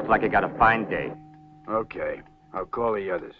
Like you got a fine day. Okay. I'll call the others.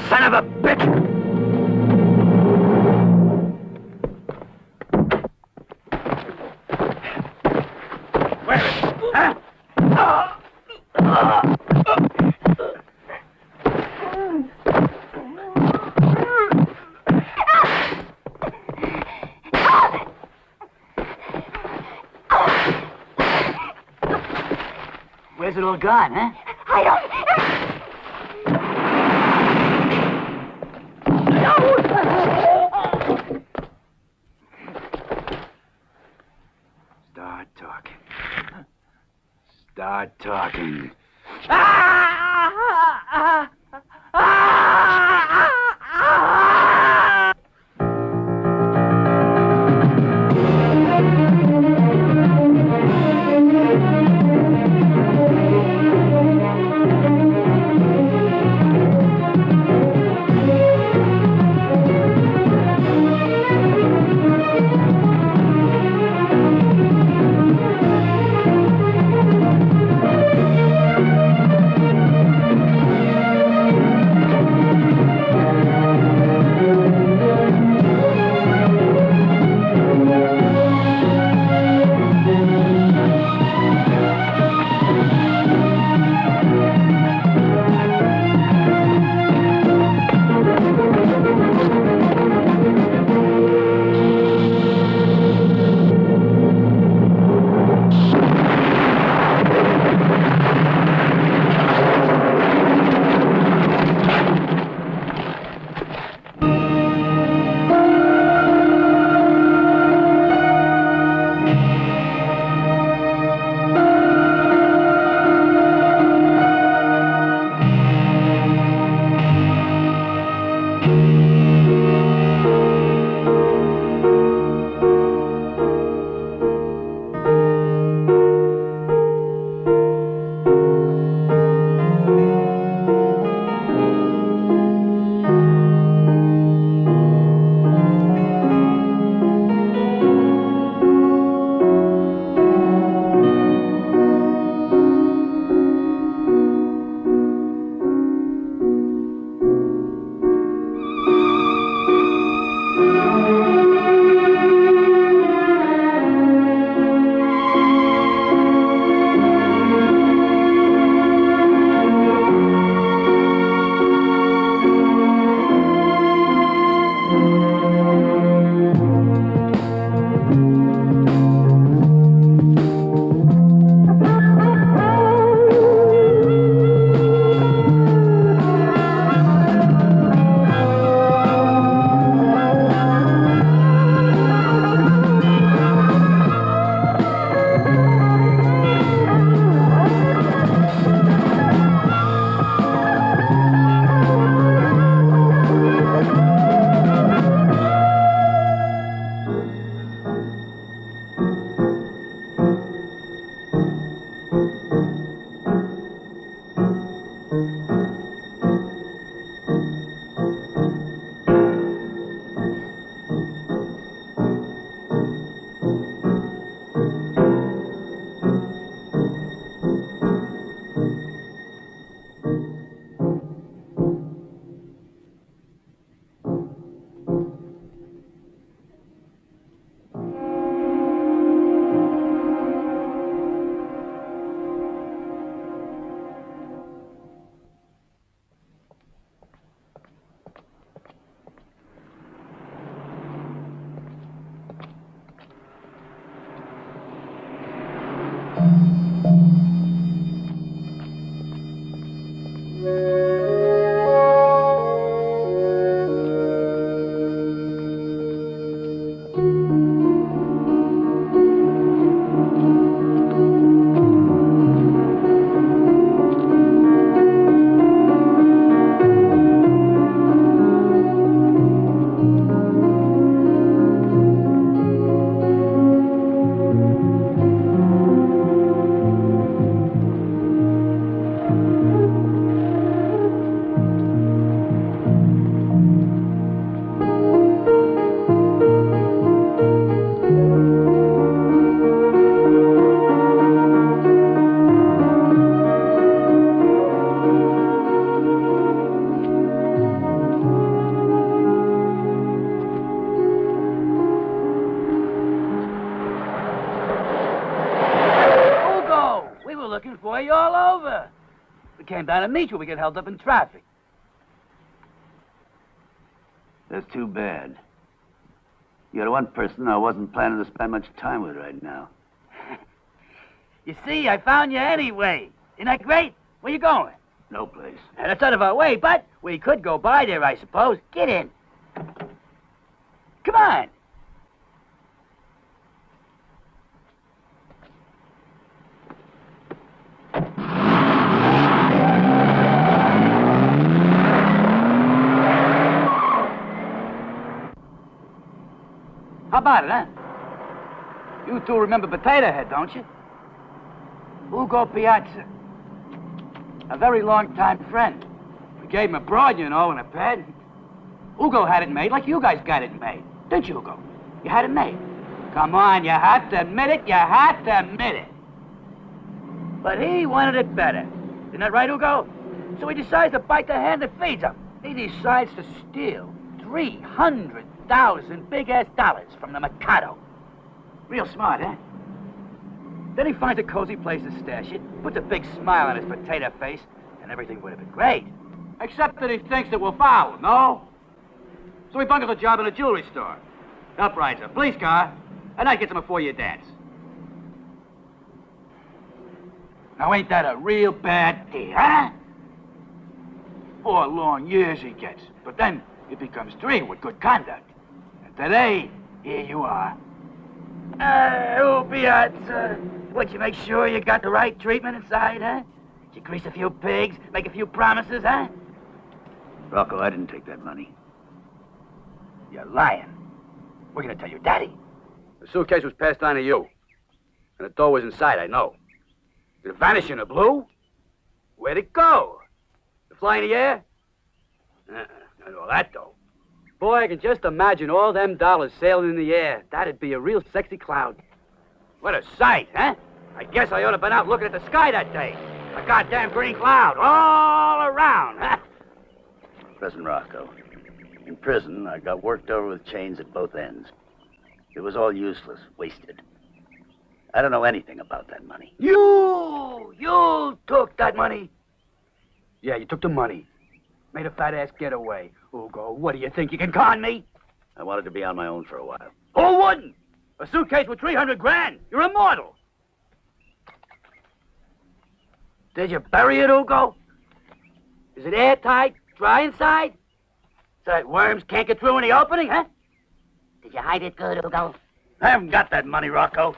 Son of a bitch! Where is it? Huh? Where's it all gone, huh? I don't... Start talking. Start talking. looking for you all over. We came down to meet you. We get held up in traffic. That's too bad. You're the one person I wasn't planning to spend much time with right now. You see, I found you anyway. Isn't that great? Where you going? No place. That's out of our way, but we could go by there, I suppose. Get in. Come on. How about it, huh? You two remember Potato Head, don't you? Ugo Piazza. A very long-time friend. We gave him a broad, you know, and a bed. Ugo had it made like you guys got it made. Didn't you, Ugo? You had it made. Come on, you have to admit it. You have to admit it. But he wanted it better. Isn't that right, Ugo? So he decides to bite the hand that feeds him. He decides to steal 300,000 big-ass dollars from the Mikado. Real smart, huh? Then he finds a cozy place to stash it, puts a big smile on his potato face, and everything would have been great. Except that he thinks that we'll foul, no? So he bungles a job in a jewelry store. Up rides a police car, and that gets him a 4-year dance. Now ain't that a real bad deal, huh? 4 long years he gets, but then it becomes 3 with good conduct. And today, here you are. Piazza. Would you make sure you got the right treatment inside, huh? Did you grease a few pigs, make a few promises, huh? Rocco, I didn't take that money. You're lying. We're gonna tell your daddy. The suitcase was passed on to you. And the door was inside, I know. Did it vanish in the blue? Where'd it go? Did it fly in the air? Not all that, though. Boy, I can just imagine all them dollars sailing in the air. That'd be a real sexy cloud. What a sight, huh? I guess I ought to have been out looking at the sky that day. A goddamn green cloud all around, huh? Listen, Rocco. In prison, I got worked over with chains at both ends. It was all useless, wasted. I don't know anything about that money. You took that money. Yeah, you took the money. Made a fat ass getaway. Ugo, what do you think? You can con me? I wanted to be on my own for a while. Who wouldn't? A suitcase with 300 grand. You're immortal. Did you bury it, Ugo? Is it airtight, dry inside? So that worms can't get through in the opening, huh? Did you hide it good, Ugo? I haven't got that money, Rocco.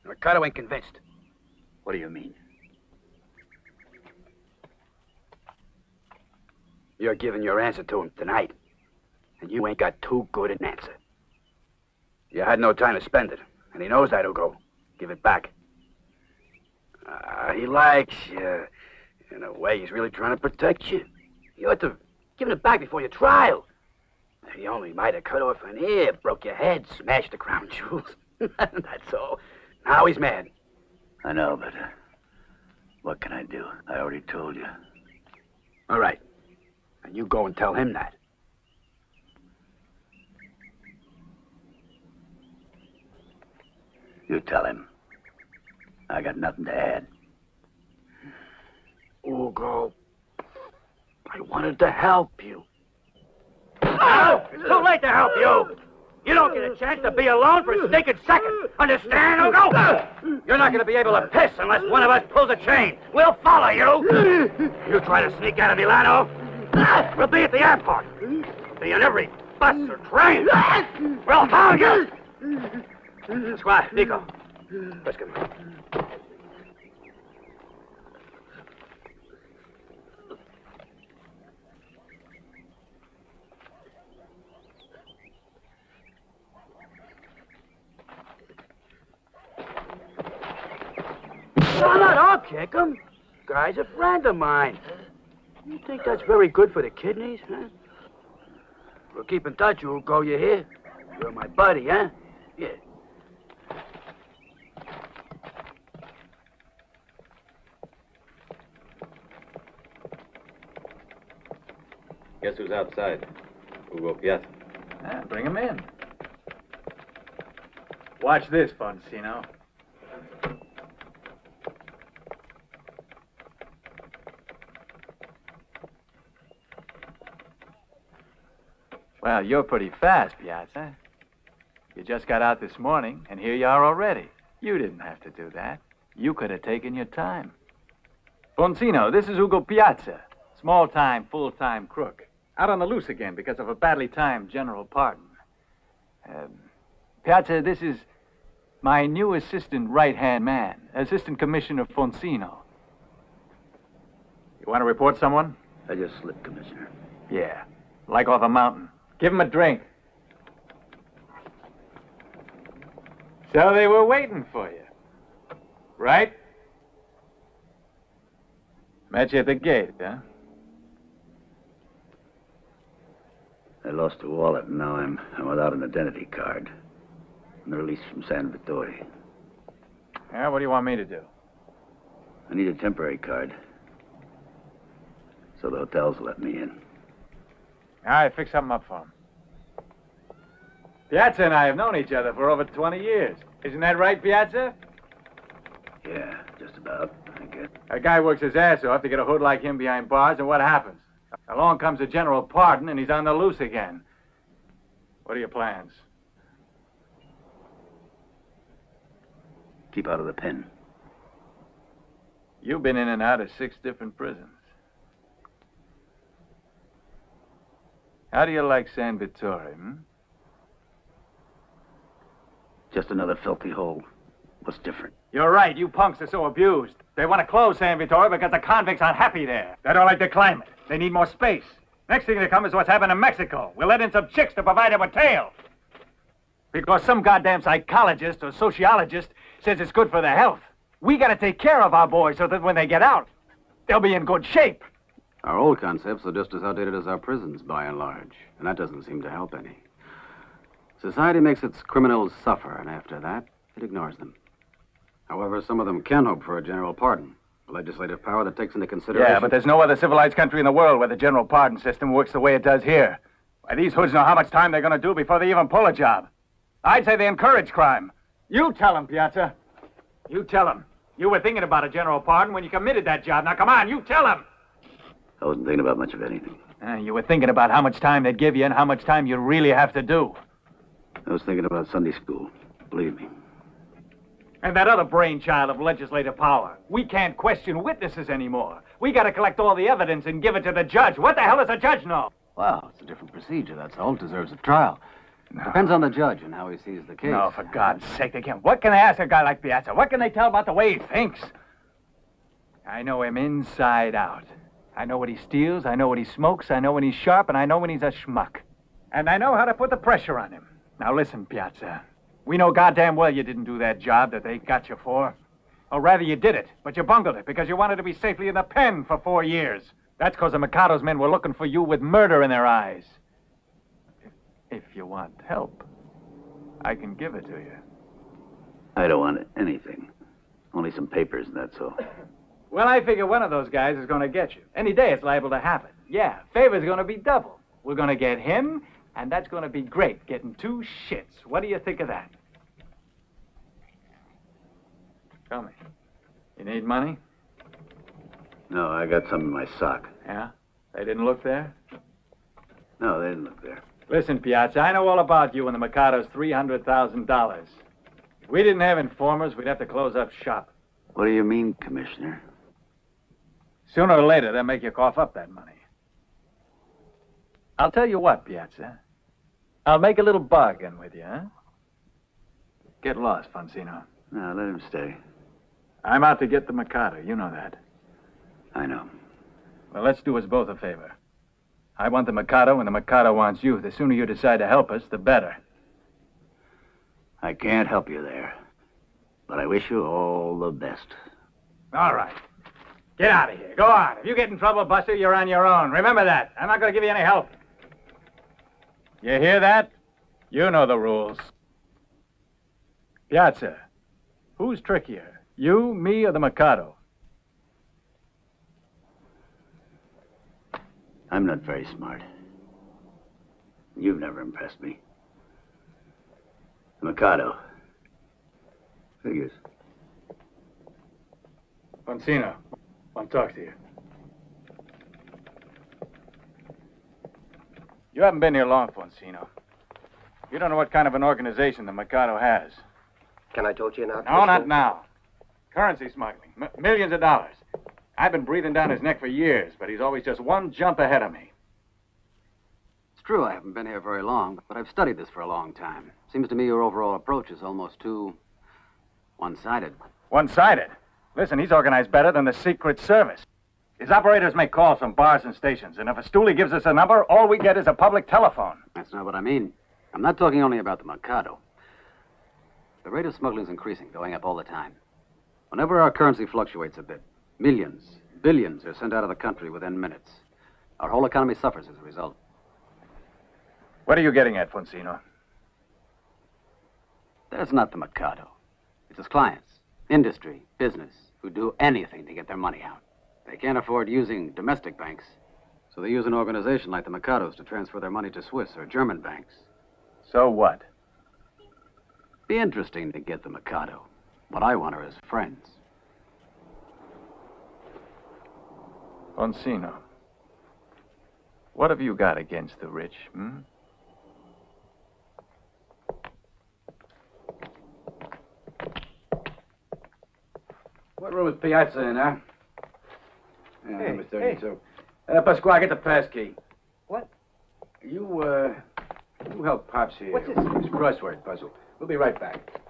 Ricardo ain't convinced. What do you mean? You're giving your answer to him tonight. And you ain't got too good an answer. You had no time to spend it. And he knows that, Ugo. Give it back. He likes you. In a way, he's really trying to protect you. You ought to have given it back before your trial. He only might have cut off an ear, broke your head, smashed the crown jewels. That's all. Now he's mad. I know, but what can I do? I already told you. All right. And you go and tell him that. You tell him. I got nothing to add. Ugo, I wanted to help you. No! It's too late to help you! You don't get a chance to be alone for a stinking second. Understand, Ugo? You're not going to be able to piss unless one of us pulls a chain. We'll follow you. You try to sneak out of Milano, we'll be at the airport. We'll be in every bus or train. We'll follow you. Squad, Nico. Let's go. I'm not, I'll kick him. Guy's a friend of mine. You think that's very good for the kidneys, huh? We'll keep in touch, Ugo, you hear? You're my buddy, huh? Yeah. Guess who's outside? Ugo Piazza. Yeah, bring him in. Watch this, Fonsino. Well, you're pretty fast, Piazza. You just got out this morning, and here you are already. You didn't have to do that. You could have taken your time. Fonsino, this is Ugo Piazza. Small-time, full-time crook. Out on the loose again because of a badly timed general pardon. Piazza, this is my new assistant right-hand man, Assistant Commissioner Fonsino. You want to report someone? I just slipped, Commissioner. Yeah, like off a mountain. Give him a drink. So they were waiting for you, right? Met you at the gate, huh? I lost a wallet, and now I'm without an identity card. I'm released from San Vittore. Yeah, what do you want me to do? I need a temporary card, so the hotels let me in. All right, fix something up for him. Piazza and I have known each other for over 20 years. Isn't that right, Piazza? Yeah, just about, I guess. A guy works his ass off to get a hood like him behind bars, and what happens? Along comes a general pardon, and he's on the loose again. What are your plans? Keep out of the pen. You've been in and out of 6 different prisons. How do you like San Vittore, hmm? Just another filthy hole. What's different? You're right. You punks are so abused. They want to close San Vittore because the convicts aren't happy there. They don't like the climate. They need more space. Next thing to come is what's happened in Mexico. We'll let in some chicks to provide them with tail. Because some goddamn psychologist or sociologist says it's good for their health. We gotta take care of our boys so that when they get out, they'll be in good shape. Our old concepts are just as outdated as our prisons, by and large. And that doesn't seem to help any. Society makes its criminals suffer, and after that, it ignores them. However, some of them can hope for a general pardon, a legislative power that takes into consideration... Yeah, but there's no other civilized country in the world where the general pardon system works the way it does here. Why, these hoods know how much time they're gonna do before they even pull a job. I'd say they encourage crime. You tell them, Piazza. You tell them. You were thinking about a general pardon when you committed that job. Now, come on, you tell them. I wasn't thinking about much of anything. You were thinking about how much time they'd give you and how much time you really have to do. I was thinking about Sunday school. Believe me. And that other brainchild of legislative power. We can't question witnesses anymore. We gotta collect all the evidence and give it to the judge. What the hell does a judge know? Well, it's a different procedure, that's all. It deserves a trial. Depends on the judge and how he sees the case. No, for God's sake, they can't. What can they ask a guy like Piazza? What can they tell about the way he thinks? I know him inside out. I know what he steals, I know what he smokes, I know when he's sharp, and I know when he's a schmuck. And I know how to put the pressure on him. Now listen, Piazza. We know goddamn well you didn't do that job that they got you for. Or rather, you did it, but you bungled it because you wanted to be safely in the pen for 4 years. That's because the Mikado's men were looking for you with murder in their eyes. If you want help, I can give it to you. I don't want anything. Only some papers, and that's all. Well, I figure one of those guys is going to get you. Any day it's liable to happen. Yeah, favor's going to be double. We're going to get him, and that's going to be great, getting 2 shits. What do you think of that? Tell me. You need money? No, I got some in my sock. Yeah? They didn't look there? No, they didn't look there. Listen, Piazza, I know all about you and the Mikado's $300,000. If we didn't have informers, we'd have to close up shop. What do you mean, Commissioner? Sooner or later, they'll make you cough up that money. I'll tell you what, Piazza. I'll make a little bargain with you, huh? Get lost, Fonsino. No, let him stay. I'm out to get the Mikado. You know that. I know. Well, let's do us both a favor. I want the Mikado, and the Mikado wants you. The sooner you decide to help us, the better. I can't help you there. But I wish you all the best. All right. Get out of here. Go on. If you get in trouble, Buster, you're on your own. Remember that. I'm not going to give you any help. You hear that? You know the rules. Piazza, who's trickier? You, me, or the Mikado? I'm not very smart. You've never impressed me. The Mikado. Figures. Fonsino, want to talk to you. You haven't been here long, Fonsino. You don't know what kind of an organization the Mikado has. Can I talk to you now? No, not now. Currency smuggling. Millions of dollars. I've been breathing down his neck for years, but he's always just one jump ahead of me. It's true I haven't been here very long, but I've studied this for a long time. Seems to me your overall approach is almost too one-sided. One-sided? Listen, he's organized better than the Secret Service. His operators make calls from bars and stations, and if a stoolie gives us a number, all we get is a public telephone. That's not what I mean. I'm not talking only about the Mikado. The rate of smuggling is increasing, going up all the time. Whenever our currency fluctuates a bit, millions, billions are sent out of the country within minutes. Our whole economy suffers as a result. What are you getting at, Fonsino? There's not the Mikado. It's his clients, industry, business, who do anything to get their money out. They can't afford using domestic banks, so they use an organization like the Mikado's to transfer their money to Swiss or German banks. So what? Be interesting to get the Mikado. What I want are his friends. Fonsino, what have you got against the rich, hmm? What room is Piazza in, huh? Yeah, number 32. Pasquale, get the pass key. What? You help Pops here. What's this? It's a crossword puzzle. We'll be right back.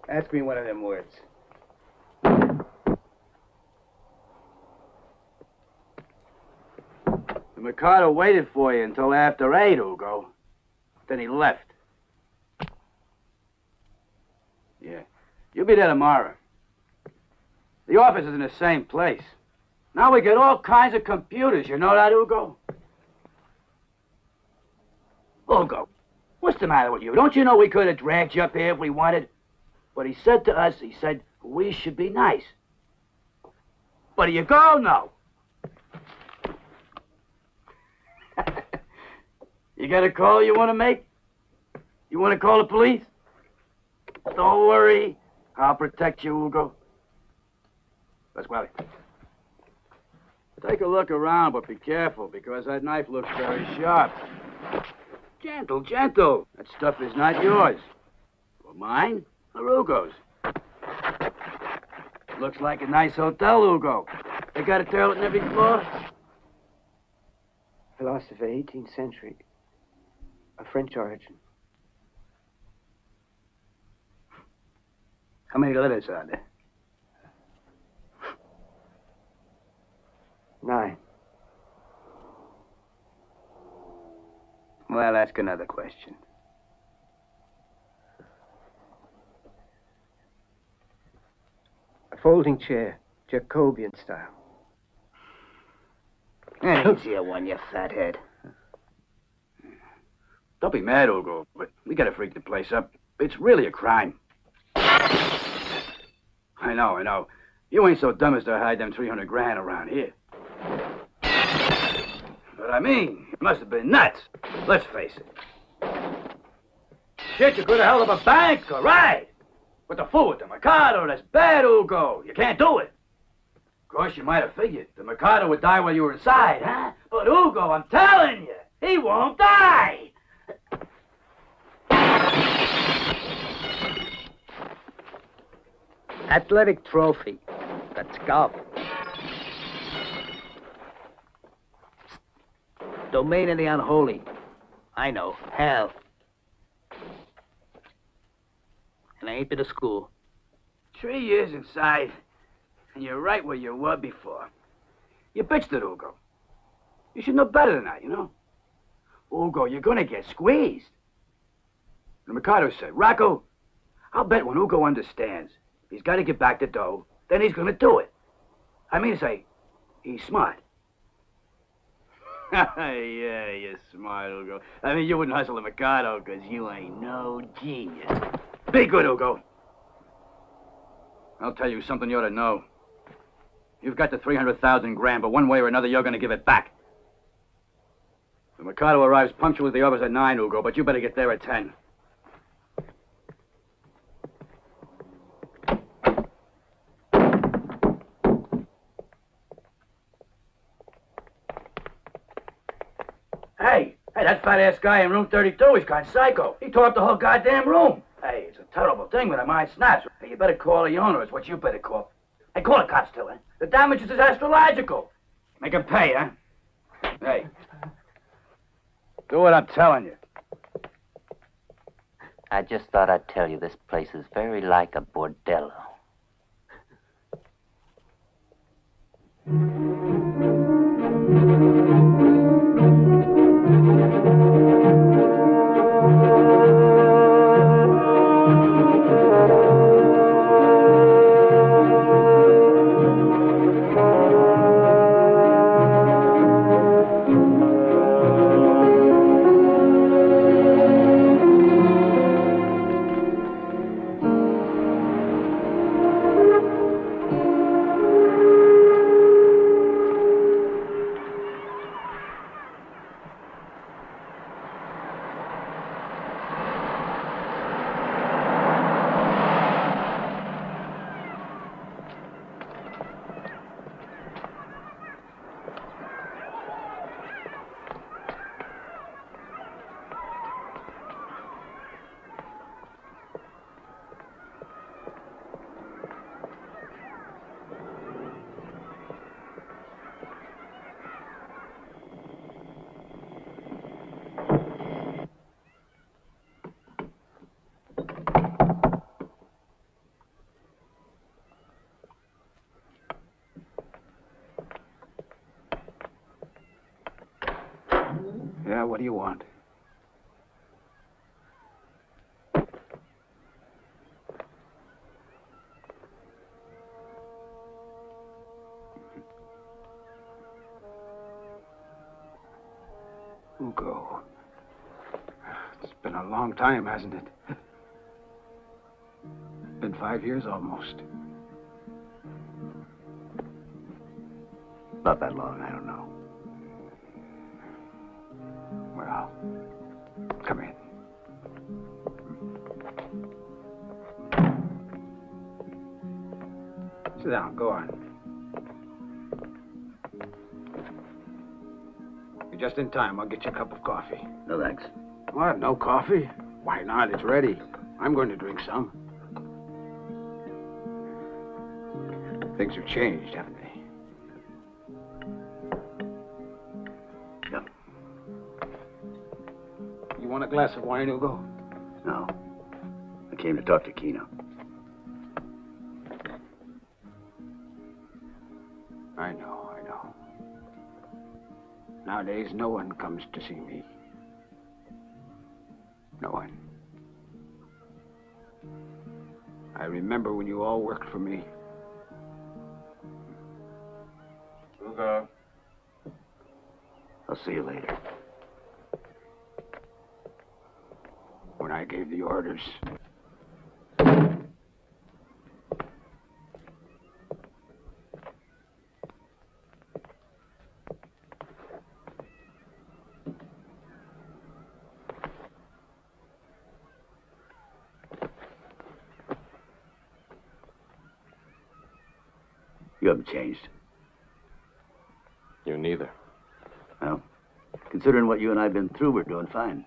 Ask me one of them words. The Mikado waited for you until after 8, Ugo. Then he left. Yeah. You'll be there tomorrow. The office is in the same place. Now we get all kinds of computers. You know that, Ugo? Ugo, what's the matter with you? Don't you know we could have dragged you up here if we wanted? But he said to us, he said, we should be nice. But do you go? No. You got a call you want to make? You want to call the police? Don't worry. I'll protect you, Ugo. Pasquale. Take a look around, but be careful, because that knife looks very sharp. Gentle, gentle. That stuff is not yours. Or mine, or Ugo's. Looks like a nice hotel, Ugo. They got a toilet in every floor? Philosopher, 18th century. Of French origin. How many letters are there? 9. Well, ask another question. A folding chair, Jacobean style. An easier one, you fathead. Don't be mad, Ugo, but we gotta freak the place up. It's really a crime. I know. You ain't so dumb as to hide them 300 grand around here. But I mean, it must have been nuts. Let's face it. Shit, you could have held up a bank, all right. But the fool with the Mikado, that's bad, Ugo. You can't do it. Of course, you might have figured the Mikado would die while you were inside, huh? But Ugo, I'm telling you, he won't die. Athletic trophy. That's golf. Domain of the unholy. I know. Hell. And I ain't been to school. 3 years inside, and you're right where you were before. You bitched it, Ugo. You should know better than that, you know? Ugo, you're gonna get squeezed. The Mikado said, Rocco, I'll bet when Ugo understands he's got to get back the dough, then he's gonna do it. I mean to say, he's smart. Yeah, you're smart, Ugo. I mean, you wouldn't hustle the Mikado because you ain't no genius. Be good, Ugo. I'll tell you something you ought to know. You've got the 300,000 grand, but one way or another, you're going to give it back. The Mikado arrives punctual at the office at 9, Ugo, but you better get there at 10. Hey, that fat-ass guy in room 32 is kind of psycho. He tore up the whole goddamn room. Hey, it's a terrible thing when a mind snaps. Hey, you better call the owner, is what you better call. Hey, call the cops too, huh? The damage is astrological. Make him pay, huh? Hey. Do what I'm telling you. I just thought I'd tell you this place is very like a bordello. Yeah, what do you want? Hugo. It's been a long time, hasn't it? Been 5 years almost. Not that long, I don't know. Well, come in. Sit down, go on. You're just in time. I'll get you a cup of coffee. No, thanks. What, no coffee? Why not? It's ready. I'm going to drink some. Things have changed, haven't they? Yeah. You want a glass of wine, Hugo? No. I came to talk to Kino. I know. Nowadays, no one comes to see me. No one. I remember when you all worked for me. Hugo. I'll see you later. When I gave the orders. You haven't changed. You neither. Well, considering what you and I have been through, we're doing fine.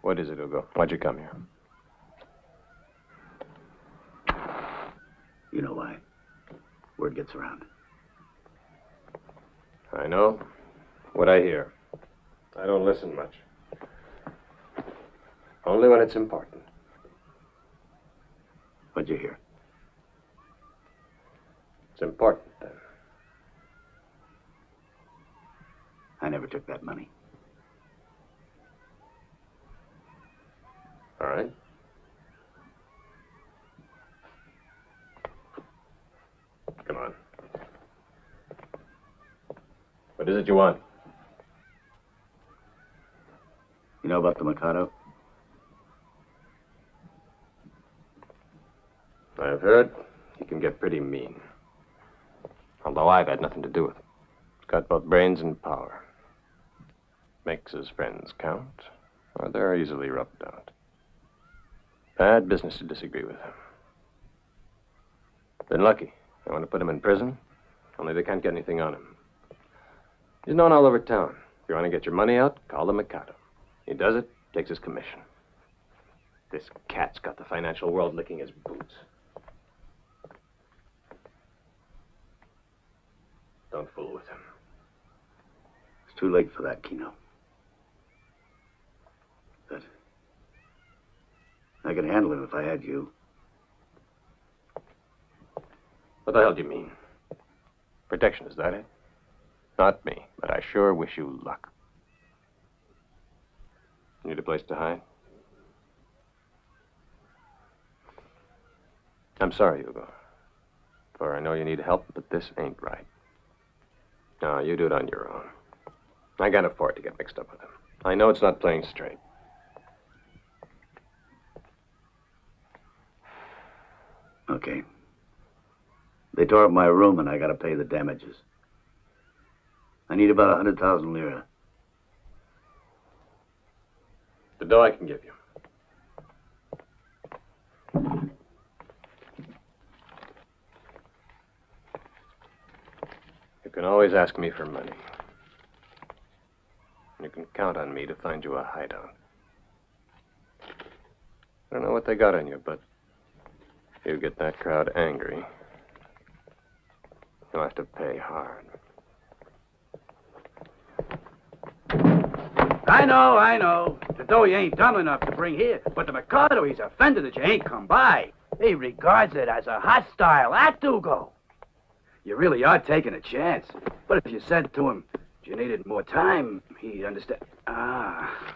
What is it, Hugo? Why'd you come here? You know why. Word gets around. I know what I hear. I don't listen much. Only when it's important. What'd you hear? It's important, then. I never took that money. All right. Come on. What is it you want? You know about the Mikado? I've heard he can get pretty mean. Although I've had nothing to do with it. He's got both brains and power. Makes his friends count, or they're easily rubbed out. Bad business to disagree with him. Been lucky. I want to put him in prison, only they can't get anything on him. He's known all over town. If you want to get your money out, call the Mikado. He does it, takes his commission. This cat's got the financial world licking his boots. Don't fool with him. It's too late for that, Kino. But I could handle him if I had you. What the hell do you mean? Protection, is that it? Not me, but I sure wish you luck. Need a place to hide? I'm sorry, Hugo. For I know you need help, but this ain't right. No, you do it on your own. I can't afford to get mixed up with him. I know it's not playing straight. Okay. They tore up my room and I gotta pay the damages. I need about 100,000 lira. The dough I can give you. You can always ask me for money. You can count on me to find you a hideout. I don't know what they got on you, but you get that crowd angry, you'll have to pay hard. I know. The dough you ain't dumb enough to bring here, but the Mikado, he's offended that you ain't come by. He regards it as a hostile act, Hugo. You really are taking a chance. But if you said to him you needed more time, he'd understand. Ah.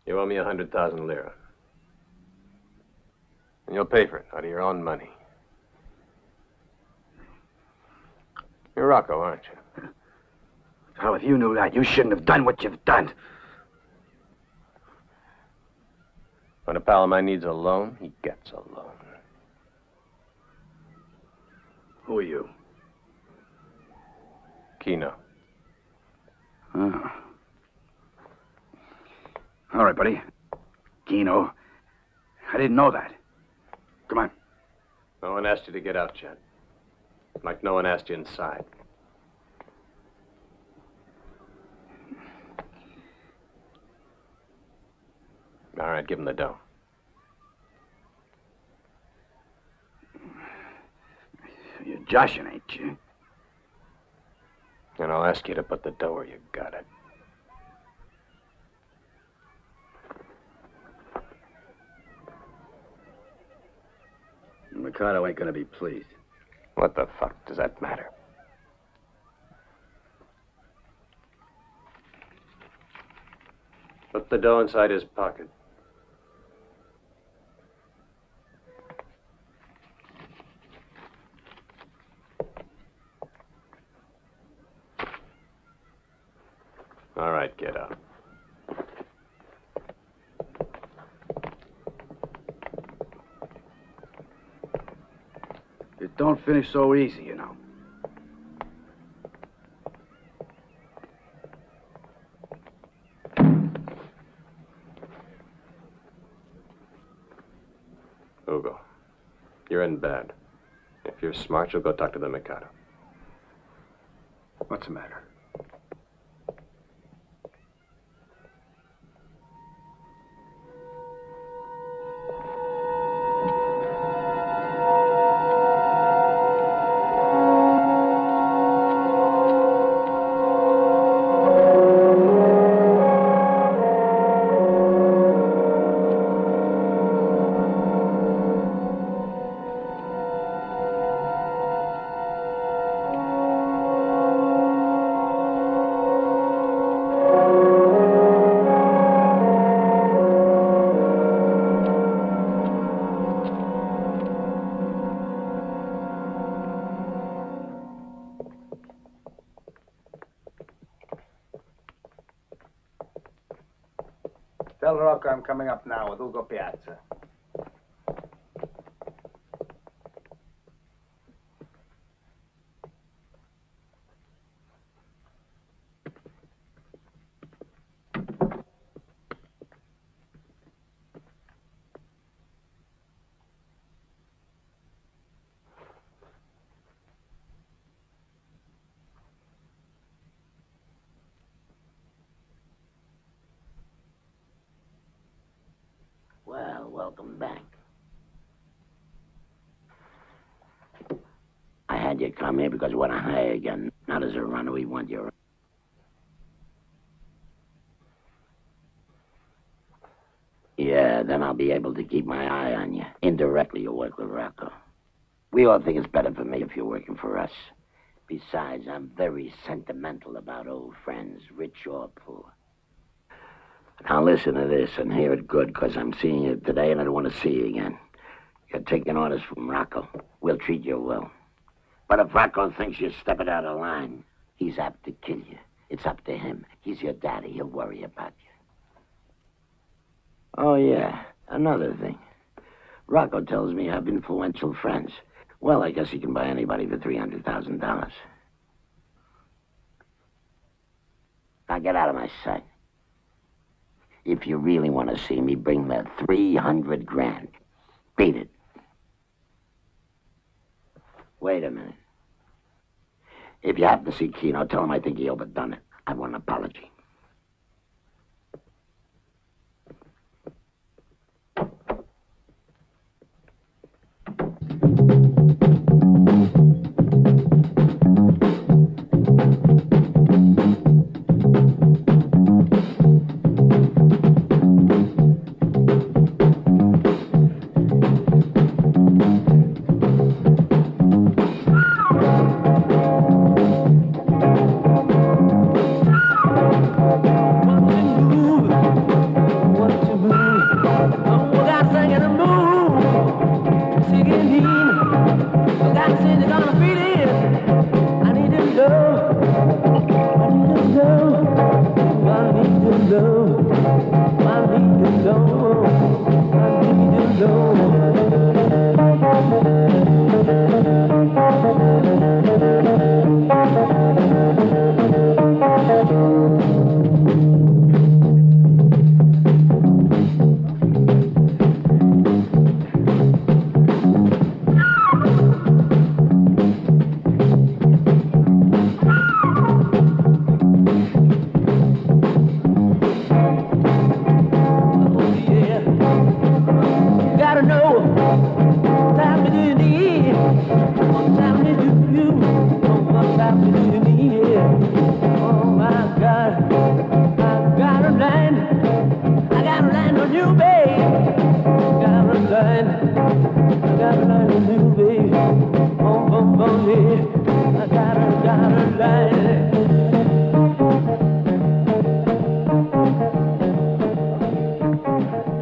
You owe me 100,000 lira. And you'll pay for it out of your own money. You're Rocco, aren't you? How if you knew that, you shouldn't have done what you've done. When a pal of mine needs a loan, he gets a loan. Who are you? Kino. Oh. All right, buddy. Kino. I didn't know that. Come on. No one asked you to get out, Chad. Like no one asked you inside. All right, give him the dough. You're joshing, ain't you? And I'll ask you to put the dough where you got it. Mikado ain't gonna be pleased. What the fuck does that matter? Put the dough inside his pocket. All right, get out. It don't finish so easy, you know. Hugo, you're in bed. If you're smart, you'll go talk to the Mikado. What's the matter? Tell Rocco I'm coming up now with Ugo Piazza. Well, welcome back. I had you come here because I want to hire you again. Not as a runner, we want you. Yeah, then I'll be able to keep my eye on you. Indirectly, you'll work with Rocco. We all think it's better for me if you're working for us. Besides, I'm very sentimental about old friends, rich or poor. Now listen to this and hear it good, because I'm seeing you today and I don't want to see you again. You're taking orders from Rocco. We'll treat you well. But if Rocco thinks you're stepping out of line, he's apt to kill you. It's up to him. He's your daddy. He'll worry about you. Oh, yeah. Another thing. Rocco tells me you have influential friends. Well, I guess he can buy anybody for $300,000. Now get out of my sight. If you really want to see me, bring the 300 grand. Beat it. Wait a minute. If you happen to see Keno, tell him I think he overdone it. I want an apology.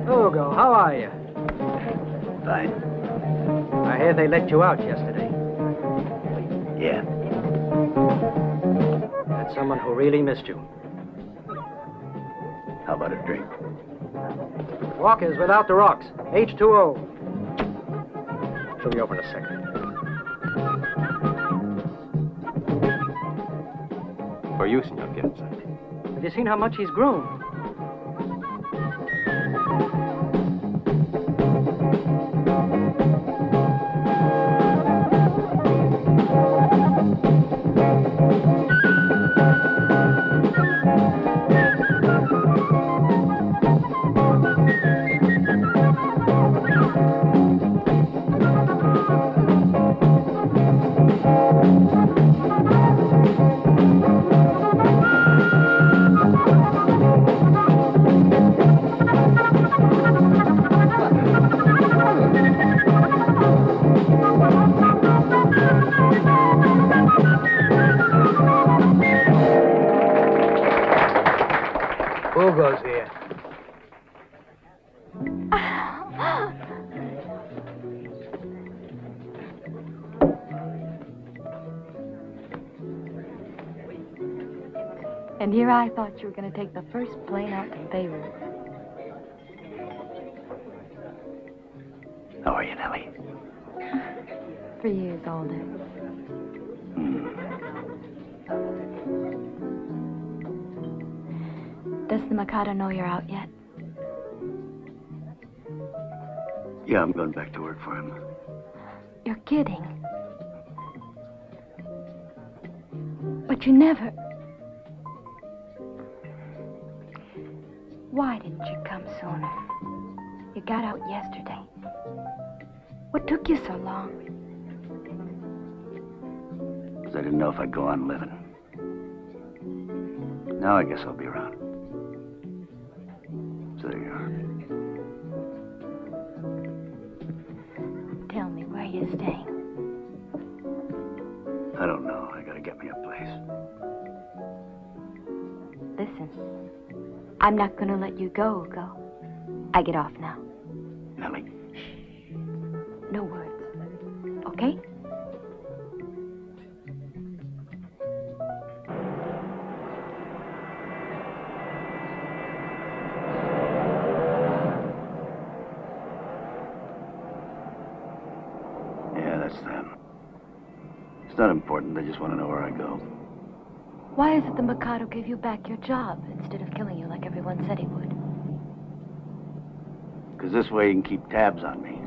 Hugo, how are you? Fine. I hear they let you out yesterday. Yeah. That's someone who really missed you. How about a drink? Walkers without the rocks. H2O. She'll be over in a second. For you, Signor Piazza. Have you seen how much he's grown? Hugo's here. And here I thought you were going to take the first plane out to Beirut. How are you, Nellie? 3 years older. Does the Mikado know you're out yet? Yeah, I'm going back to work for him. You're kidding. But you never... Why didn't you come sooner? You got out yesterday. What took you so long? Because I didn't know if I'd go on living. Now I guess I'll be around. So there you are. Tell me, where you staying? I don't know. I gotta get me a place. Listen, I'm not gonna let you go. I get off now. Nellie. No words. Okay? Yeah, that's them. It's not important. They just want to know where I go. Why is it the Mikado gave you back your job instead of killing you like everyone said he would? Because this way he can keep tabs on me.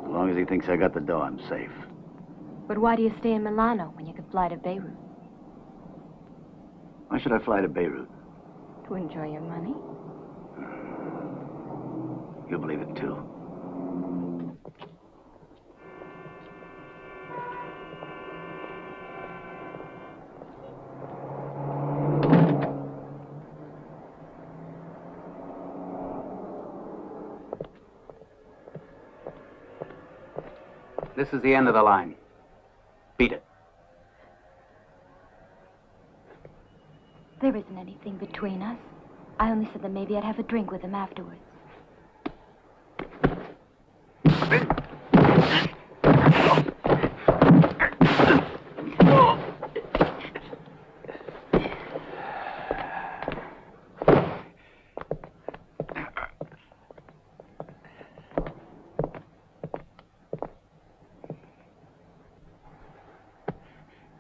As long as he thinks I got the dough, I'm safe. But why do you stay in Milano when you could fly to Beirut? Why should I fly to Beirut? To enjoy your money? You'll believe it, too. This is the end of the line. Beat it. There isn't anything between us. I only said that maybe I'd have a drink with him afterwards.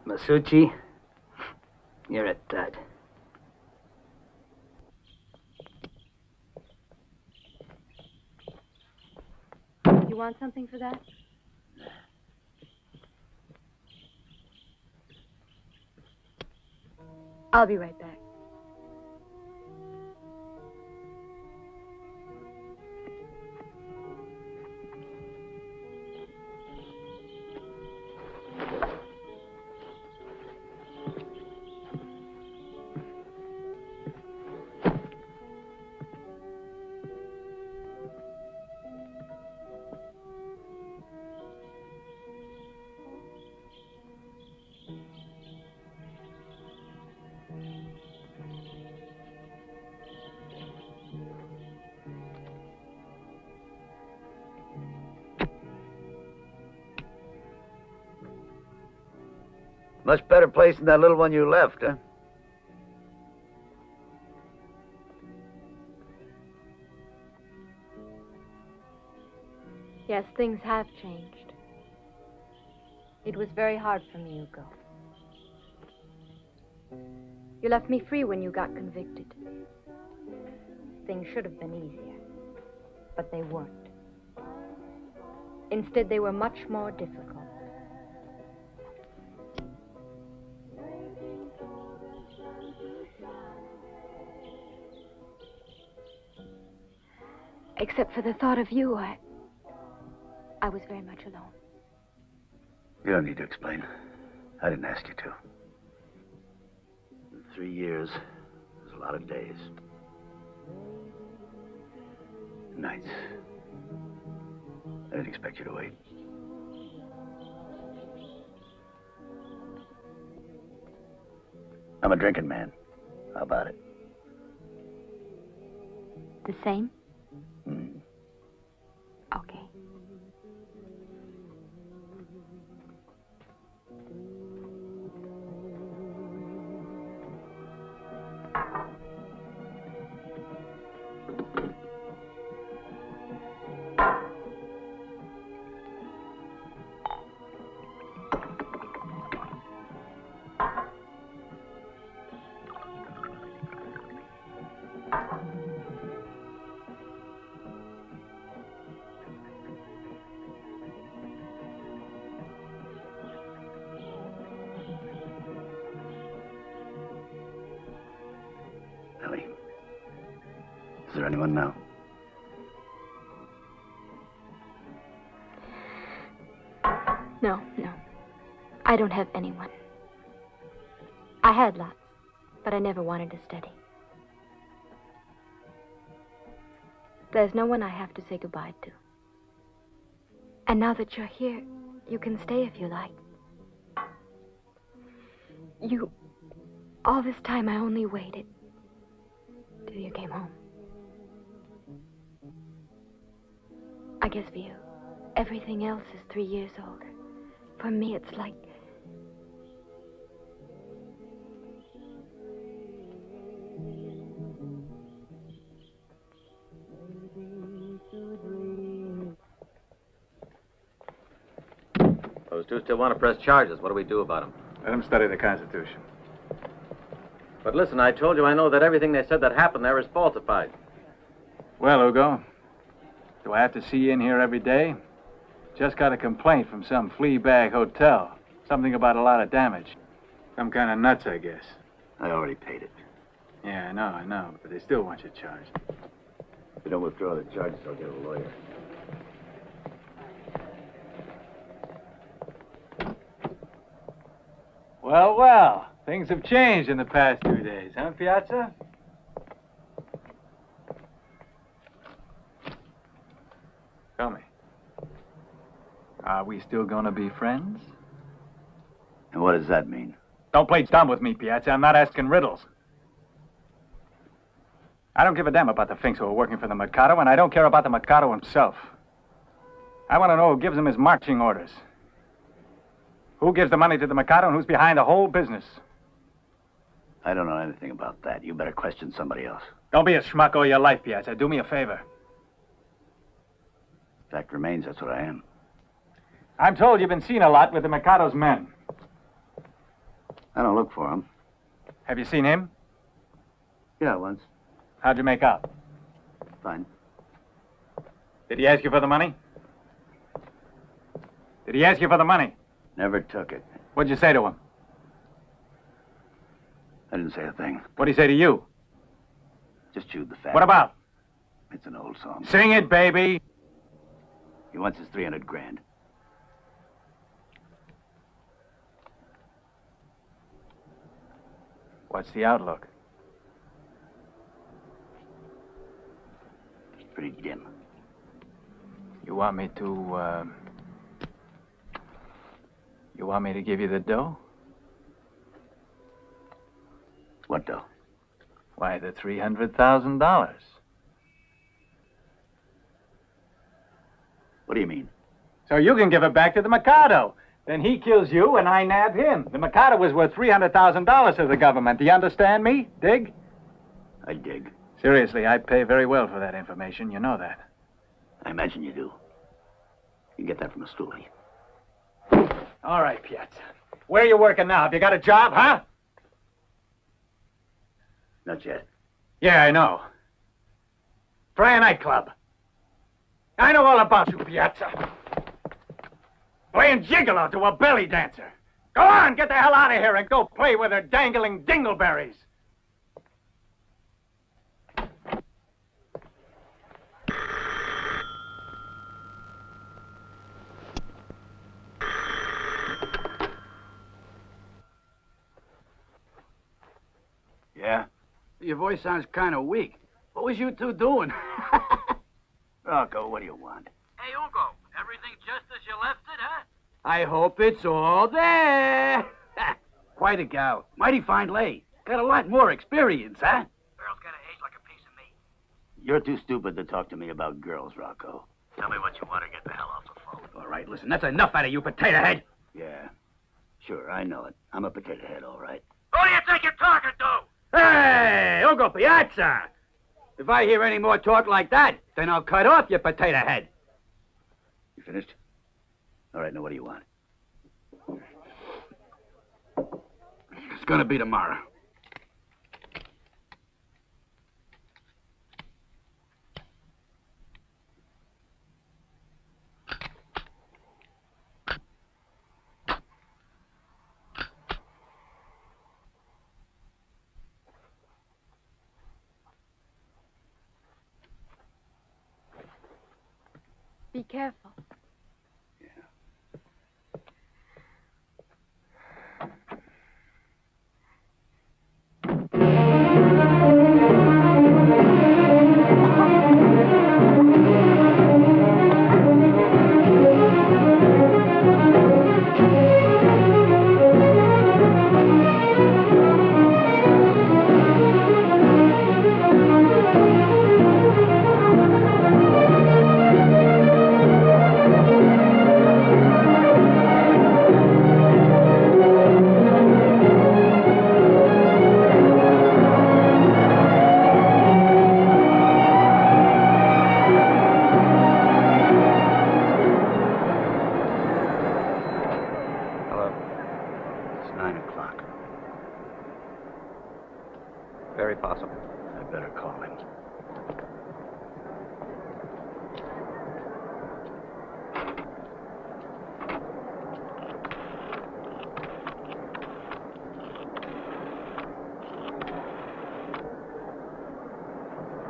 Masucci, you're a dud. You want something for that? I'll be right back. Much better place than that little one you left, huh? Yes, things have changed. It was very hard for me, Hugo. You left me free when you got convicted. Things should have been easier, but they weren't. Instead, they were much more difficult. Except for the thought of you, I was very much alone. You don't need to explain. I didn't ask you to. 3 years is a lot of days. Nights. I didn't expect you to wait. I'm a drinking man. How about it? The same? Mm. Okay. there anyone now? No. I don't have anyone. I had lots, but I never wanted to study. There's no one I have to say goodbye to. And now that you're here, you can stay if you like. All this time I only waited till you came home. I guess for you, everything else is 3 years older. For me, it's like... Those two still want to press charges. What do we do about them? Let them study the Constitution. But listen, I told you I know that everything they said that happened there is falsified. Well, Hugo, do I have to see you in here every day? Just got a complaint from some flea bag hotel. Something about a lot of damage. Some kind of nuts, I guess. I already paid it. Yeah, I know, but they still want you charged. If you don't withdraw the charges, I'll get a lawyer. Well, things have changed in the past 2 days, huh, Piazza? Tell me, are we still gonna be friends? And what does that mean? Don't play dumb with me, Piazza. I'm not asking riddles. I don't give a damn about the Finks who are working for the Mikado, and I don't care about the Mikado himself. I want to know who gives him his marching orders. Who gives the money to the Mikado and who's behind the whole business? I don't know anything about that. You better question somebody else. Don't be a schmuck all your life, Piazza. Do me a favor. Fact remains, that's what I am. I'm told you've been seen a lot with the Mikado's men. I don't look for him. Have you seen him? Yeah, once. How'd you make out? Fine. Did he ask you for the money? Did he ask you for the money? Never took it. What'd you say to him? I didn't say a thing. What'd he say to you? Just chewed the fat. What about? It's an old song. Sing it, baby. He wants his 300 grand. What's the outlook? It's pretty dim. You want me to give you the dough? What dough? Why, the $300,000. What do you mean? So you can give it back to the Mikado. Then he kills you and I nab him. The Mikado was worth $300,000 to the government. Do you understand me? Dig? I dig. Seriously, I pay very well for that information. You know that. I imagine you do. You get that from a stoolie. All right, Piazza. Where are you working now? Have you got a job, huh? Not yet. Yeah, I know. Try a nightclub. I know all about you, Piazza. Playing gigolo to a belly dancer. Go on, get the hell out of here and go play with her dangling dingleberries. Yeah? Your voice sounds kind of weak. What was you two doing? Rocco, what do you want? Hey, Hugo, everything just as you left it, huh? I hope it's all there. Quite a gal. Mighty fine lay. Got a lot more experience, huh? Girl's got to age like a piece of meat. You're too stupid to talk to me about girls, Rocco. Tell me what you want to get the hell off the phone. All right, listen, that's enough out of you, potato head. Yeah. Sure, I know it. I'm a potato head, all right. Who do you think you're talking to? Hey, Hugo Piazza. If I hear any more talk like that, then I'll cut off your potato head. You finished? All right, now what do you want? It's gonna be tomorrow. Be careful. Very possible. I better call him.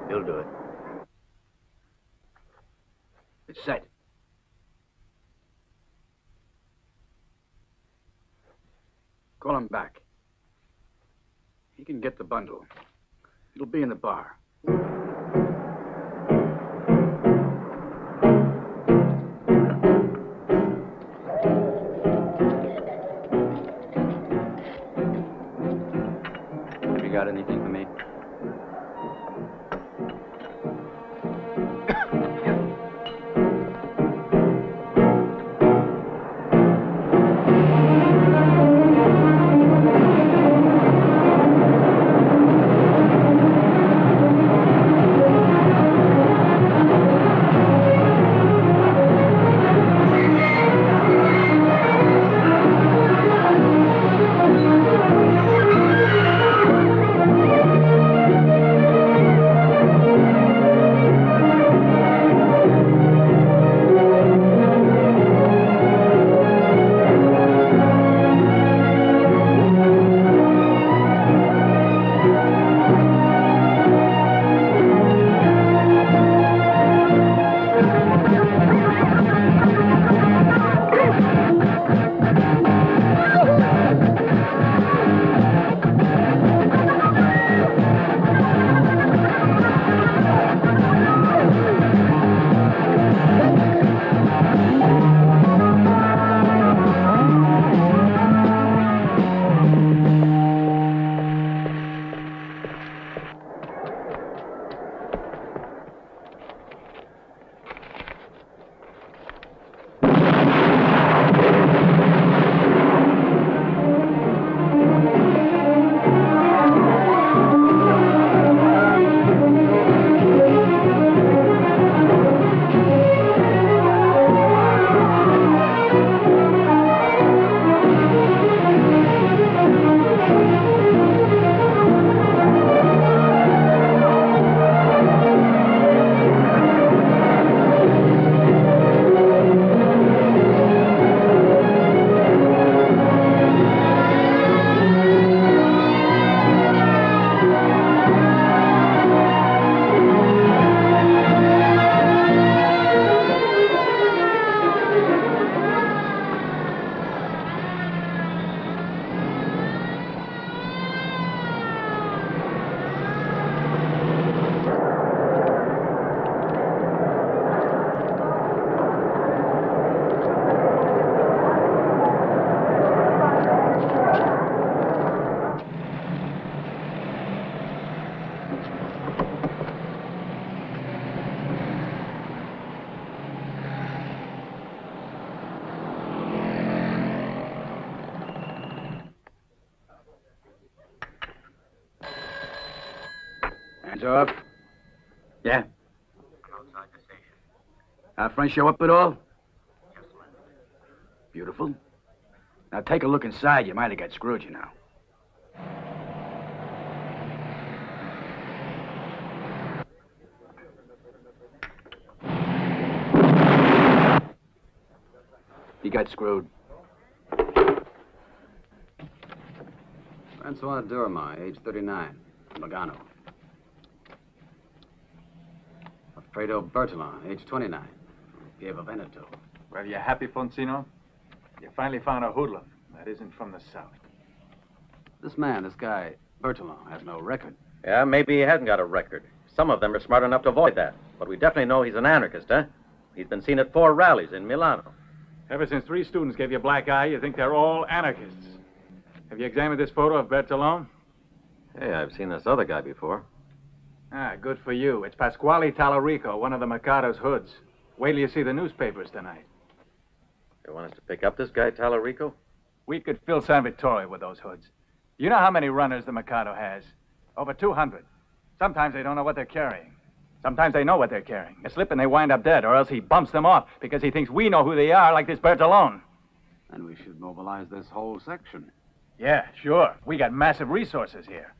He'll do it. It's set. Call him back. He can get the bundle. It'll be in the bar. Have you got anything for me? Hands off. Yeah? Outside the station. Our friends show up at all? Yes, sir. Beautiful. Now take a look inside. You might have got screwed, you know. He got screwed. Francois Durma, age 39, Lugano. Alfredo Bertolon, age 29, gave a Veneto. Well, you happy, Fonsino? You finally found a hoodlum that isn't from the South. This man, this guy, Bertolon, has no record. Yeah, maybe he hasn't got a record. Some of them are smart enough to avoid that. But we definitely know he's an anarchist, huh? He's been seen at 4 rallies in Milano. Ever since 3 students gave you a black eye, you think they're all anarchists. Have you examined this photo of Bertolone? Hey, I've seen this other guy before. Ah, good for you. It's Pasquale Tallarico, one of the Mercado's hoods. Wait till you see the newspapers tonight. You want us to pick up this guy, Tallarico? We could fill San Vittorio with those hoods. You know how many runners the Mercado has? Over 200. Sometimes they don't know what they're carrying. Sometimes they know what they're carrying. They slip and they wind up dead, or else he bumps them off because he thinks we know who they are, like this Bertolone. And we should mobilize this whole section. Yeah, sure. We got massive resources here.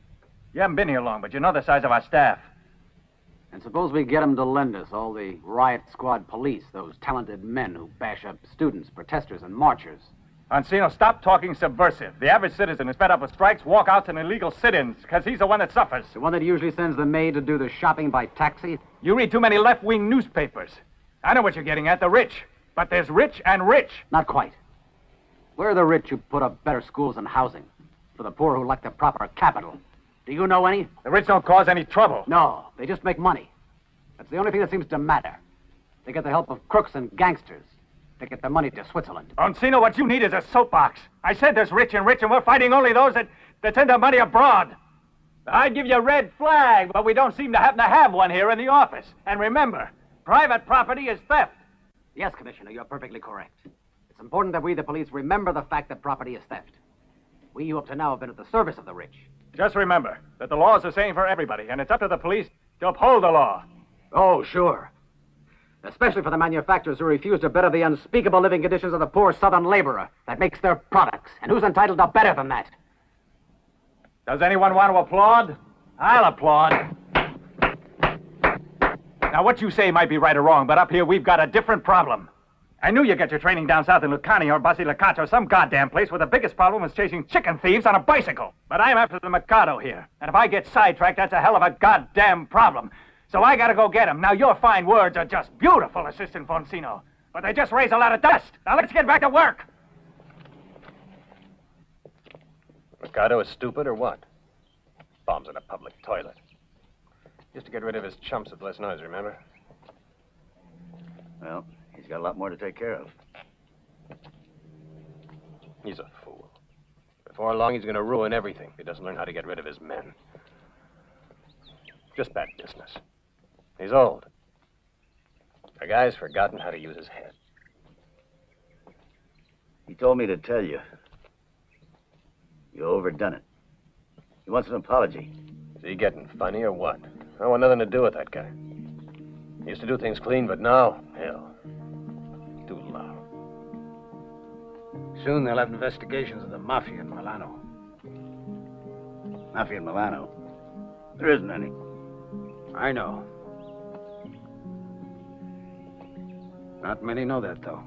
You haven't been here long, but you know the size of our staff. And suppose we get them to lend us all the riot squad police, those talented men who bash up students, protesters, and marchers. Ancino, stop talking subversive. The average citizen is fed up with strikes, walkouts, and illegal sit-ins, because he's the one that suffers. The one that usually sends the maid to do the shopping by taxi? You read too many left-wing newspapers. I know what you're getting at, the rich. But there's rich and rich. Not quite. Where are the rich who put up better schools and housing? For the poor who lack the proper capital? Do you know any? The rich don't cause any trouble. No, they just make money. That's the only thing that seems to matter. They get the help of crooks and gangsters. They get the money to Switzerland. Ancino, what you need is a soapbox. I said there's rich, and we're fighting only those that send their money abroad. I'd give you a red flag, but we don't seem to happen to have one here in the office. And remember, private property is theft. Yes, Commissioner, you're perfectly correct. It's important that we, the police, remember the fact that property is theft. We, who up to now have been at the service of the rich. Just remember that the law is the same for everybody, and it's up to the police to uphold the law. Oh, sure. Especially for the manufacturers who refuse to better the unspeakable living conditions of the poor southern laborer that makes their products. And who's entitled to better than that? Does anyone want to applaud? I'll applaud. Now, what you say might be right or wrong, but up here we've got a different problem. I knew you'd get your training down south in Lucani or Basilicata or some goddamn place where the biggest problem is chasing chicken thieves on a bicycle. But I'm after the Mercado here. And if I get sidetracked, that's a hell of a goddamn problem. So I gotta go get him. Now, your fine words are just beautiful, Assistant Fonsino. But they just raise a lot of dust. Now, let's get back to work. Mercado is stupid or what? Bombs in a public toilet. Used to get rid of his chumps with less noise, remember? Well, he's got a lot more to take care of. He's a fool. Before long, he's gonna ruin everything if he doesn't learn how to get rid of his men. Just bad business. He's old. The guy's forgotten how to use his head. He told me to tell you. You overdone it. He wants an apology. Is he getting funny or what? I want nothing to do with that guy. He used to do things clean, but now, hell, too loud. Soon they'll have investigations of the Mafia in Milano. Mafia in Milano? There isn't any. I know. Not many know that, though.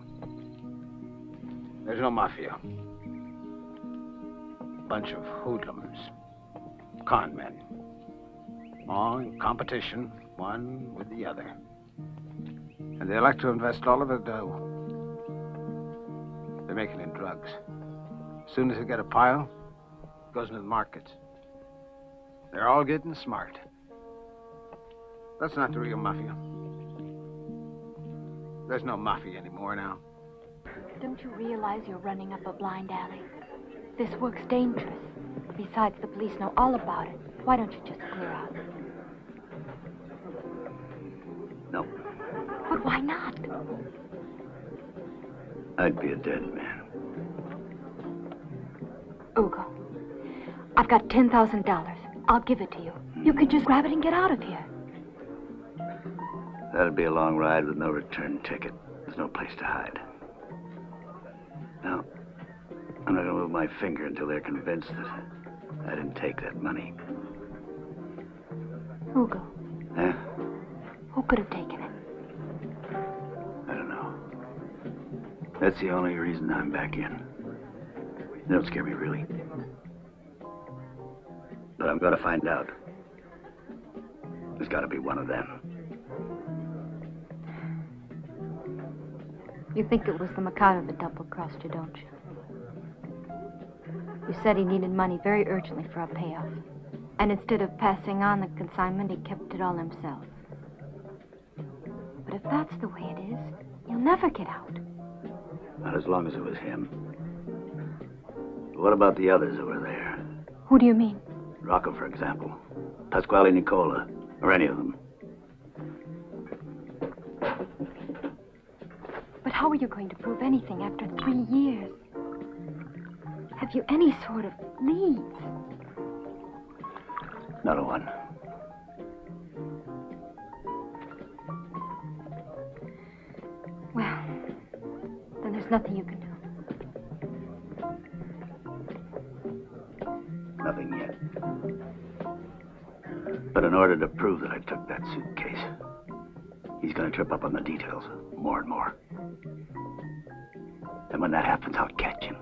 There's no mafia. Bunch of hoodlums. Con men. All in competition, one with the other. And they like to invest all of their dough. They make it in drugs. As soon as they get a pile, it goes into the markets. They're all getting smart. That's not the real mafia. There's no mafia anymore now. Don't you realize you're running up a blind alley? This work's dangerous. Besides, the police know all about it. Why don't you just clear out? No. But why not? I'd be a dead man. Ugo, I've got $10,000. I'll give it to you. You can just grab it and get out of here. That'd be a long ride with no return ticket. There's no place to hide. No, I'm not gonna move my finger until they're convinced that I didn't take that money. Ugo. Huh? Who could have taken it? I don't know. That's the only reason I'm back in. They don't scare me, really. But I'm gonna find out. There's gotta be one of them. You think it was the Mikado that double-crossed you, don't you? You said he needed money very urgently for a payoff. And instead of passing on the consignment, he kept it all himself. But if that's the way it is, you'll never get out. Not as long as it was him. What about the others who were there? Who do you mean? Rocco, for example. Pasquale Nicola. Or any of them. But how are you going to prove anything after 3 years? Have you any sort of leads? Not a one. Well, then there's nothing you can do. Nothing yet. But in order to prove that I took that suitcase, he's gonna trip up on the details more and more. And when that happens, I'll catch him.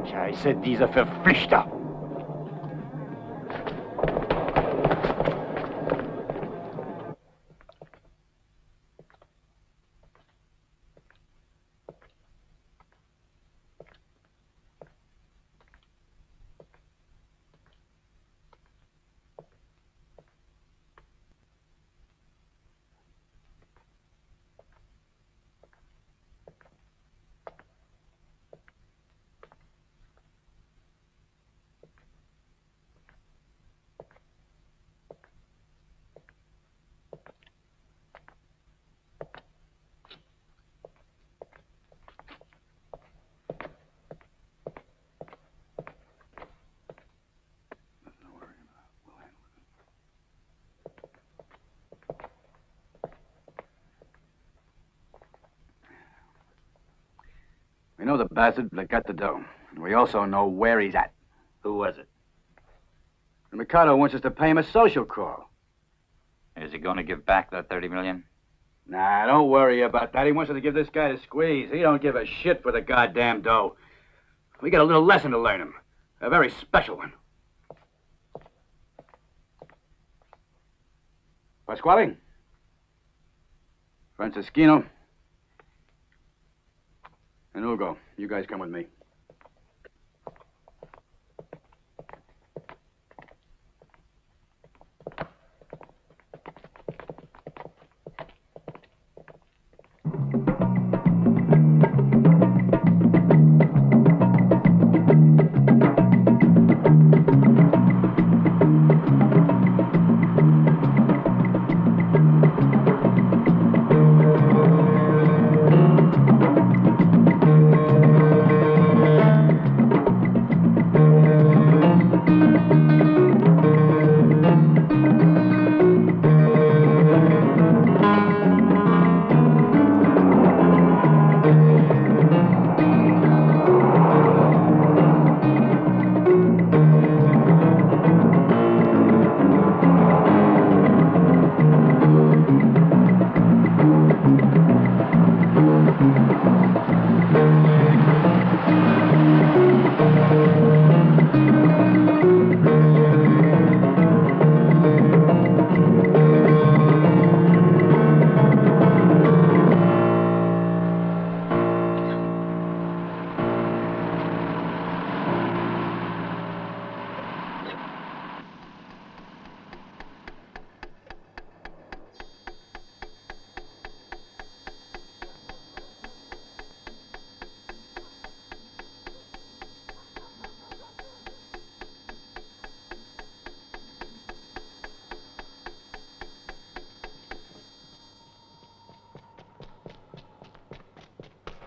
Scheiße, dieser Verflüchter! We know the bastard that got the dough. We also know where he's at. Who was it? The Mikado wants us to pay him a social call. Is he going to give back that 30 million? Nah, don't worry about that. He wants us to give this guy the squeeze. He don't give a shit for the goddamn dough. We got a little lesson to learn him. A very special one. Pasquale? Francisquino. And Hugo, you guys come with me.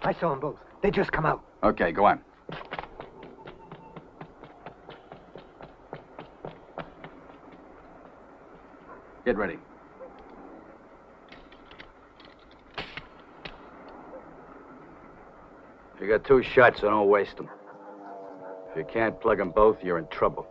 I saw them both. They just come out. Okay, go on. Get ready. You got 2 shots, so don't waste them. If you can't plug them both, you're in trouble.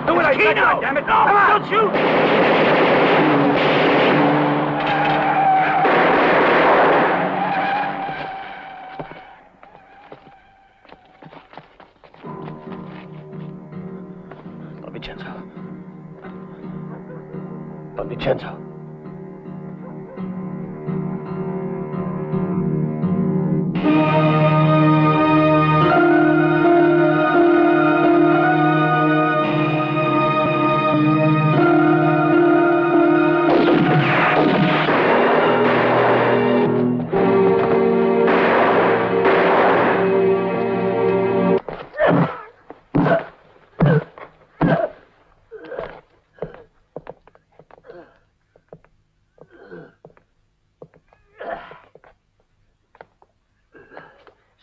Do what I said, goddammit! No, don't shoot! Don Vincenzo.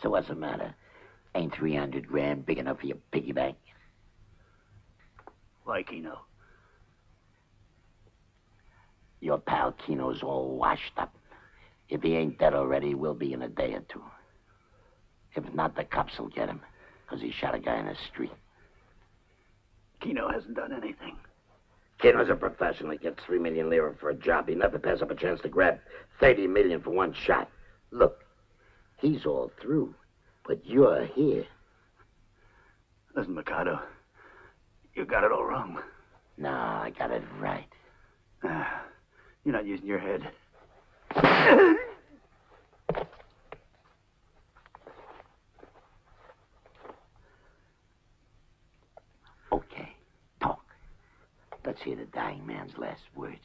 So what's the matter? Ain't 300 grand big enough for your piggy bank? Why, Kino? Your pal Kino's all washed up. If he ain't dead already, he will be in a day or 2. If not, the cops will get him, because he shot a guy in the street. Kino hasn't done anything. Kino's a professional. He gets 3 million lira for a job. He never pass up a chance to grab 30 million for one shot. Look, he's all through, but you're here. Listen, Mikado, you got it all wrong. No, I got it right. You're not using your head. Okay, talk. Let's hear the dying man's last words.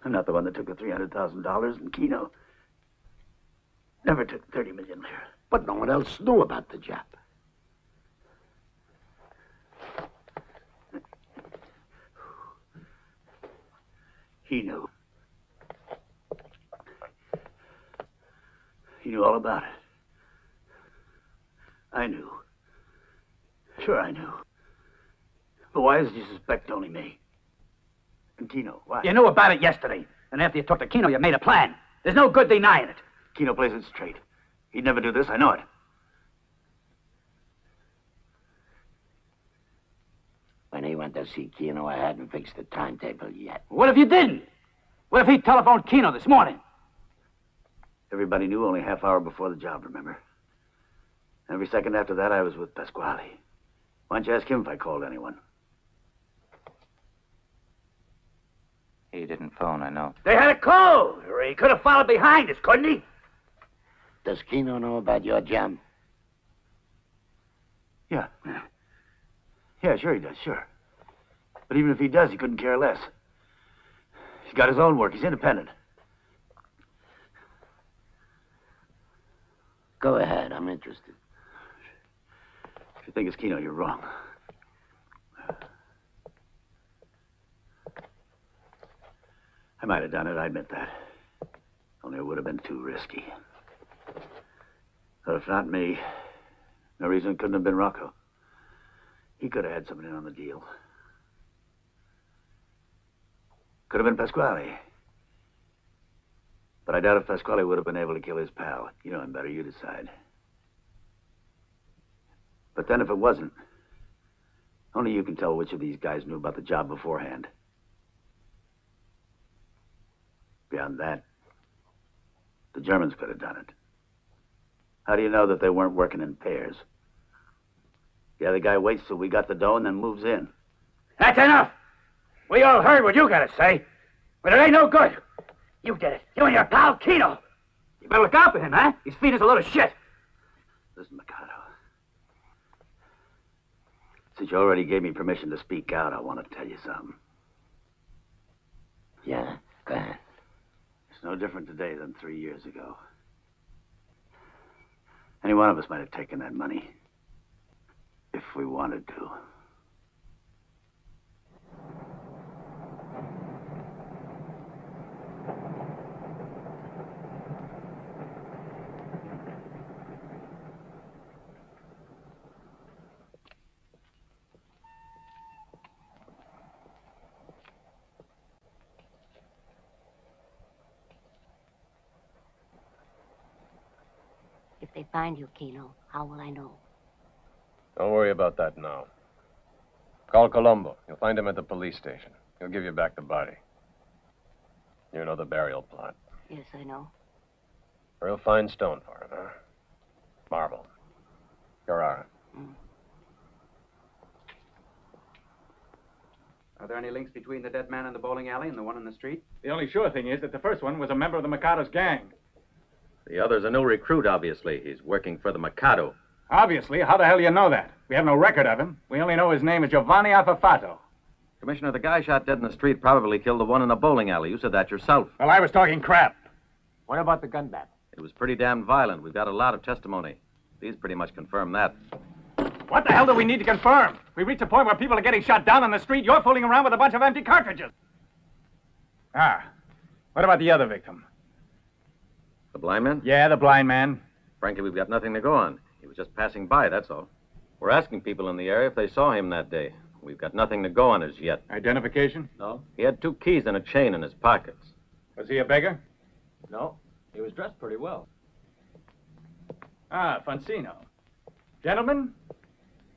I'm not the one that took the $300,000, and Kino never took 30 million lira. But no one else knew about the job. He knew. He knew all about it. I knew. Sure, I knew. But why did you suspect only me? And Kino, why? You knew about it yesterday. And after you talked to Kino, you made a plan. There's no good denying it. Kino plays it straight. He'd never do this, I know it. When he went to see Kino, I hadn't fixed the timetable yet. What if you didn't? What if he telephoned Kino this morning? Everybody knew only half hour before the job, remember? Every second after that, I was with Pasquale. Why don't you ask him if I called anyone? He didn't phone, I know. They had a call, or he could have followed behind us, couldn't he? Does Kino know about your job? Yeah. Yeah, sure he does, sure. But even if he does, he couldn't care less. He's got his own work. He's independent. Go ahead, I'm interested. If you think it's Kino, you're wrong. I might have done it, I admit that. Only it would have been too risky. But if not me, no reason it couldn't have been Rocco. He could have had something in on the deal. Could have been Pasquale. But I doubt if Pasquale would have been able to kill his pal. You know him better, you decide. But then if it wasn't, only you can tell which of these guys knew about the job beforehand. Beyond that, the Germans could have done it. How do you know that they weren't working in pairs? The other guy waits till we got the dough and then moves in. That's enough! We all heard what you gotta say, but it ain't no good. You did it. You and your pal Kino. You better look out for him, huh? He's feeding us a load of shit. Listen, Mikado. Since you already gave me permission to speak out, I want to tell you something. Yeah, go ahead. It's no different today than 3 years ago. Any one of us might have taken that money. If we wanted to. If they find you, Kino, how will I know? Don't worry about that now. Call Colombo. You'll find him at the police station. He'll give you back the body. You know the burial plot. Yes, I know. Real fine stone for it, huh? Marble. Carrara. Are there any links between the dead man in the bowling alley and the one in the street? The only sure thing is that the first one was a member of the Mikado's gang. The other's a new recruit, obviously. He's working for the Mikado. Obviously. How the hell do you know that? We have no record of him. We only know his name is Giovanni Alfafato. Commissioner, the guy shot dead in the street probably killed the one in the bowling alley. You said that yourself. Well, I was talking crap. What about the gun battle? It was pretty damn violent. We've got a lot of testimony. These pretty much confirm that. What the hell do we need to confirm? We reached a point where people are getting shot down on the street. You're fooling around with a bunch of empty cartridges. Ah. What about the other victim? The blind man? Yeah, the blind man. Frankly, we've got nothing to go on. He was just passing by, that's all. We're asking people in the area if they saw him that day. We've got nothing to go on as yet. Identification? No. He had 2 keys and a chain in his pockets. Was he a beggar? No. He was dressed pretty well. Ah, Fonsino. Gentlemen,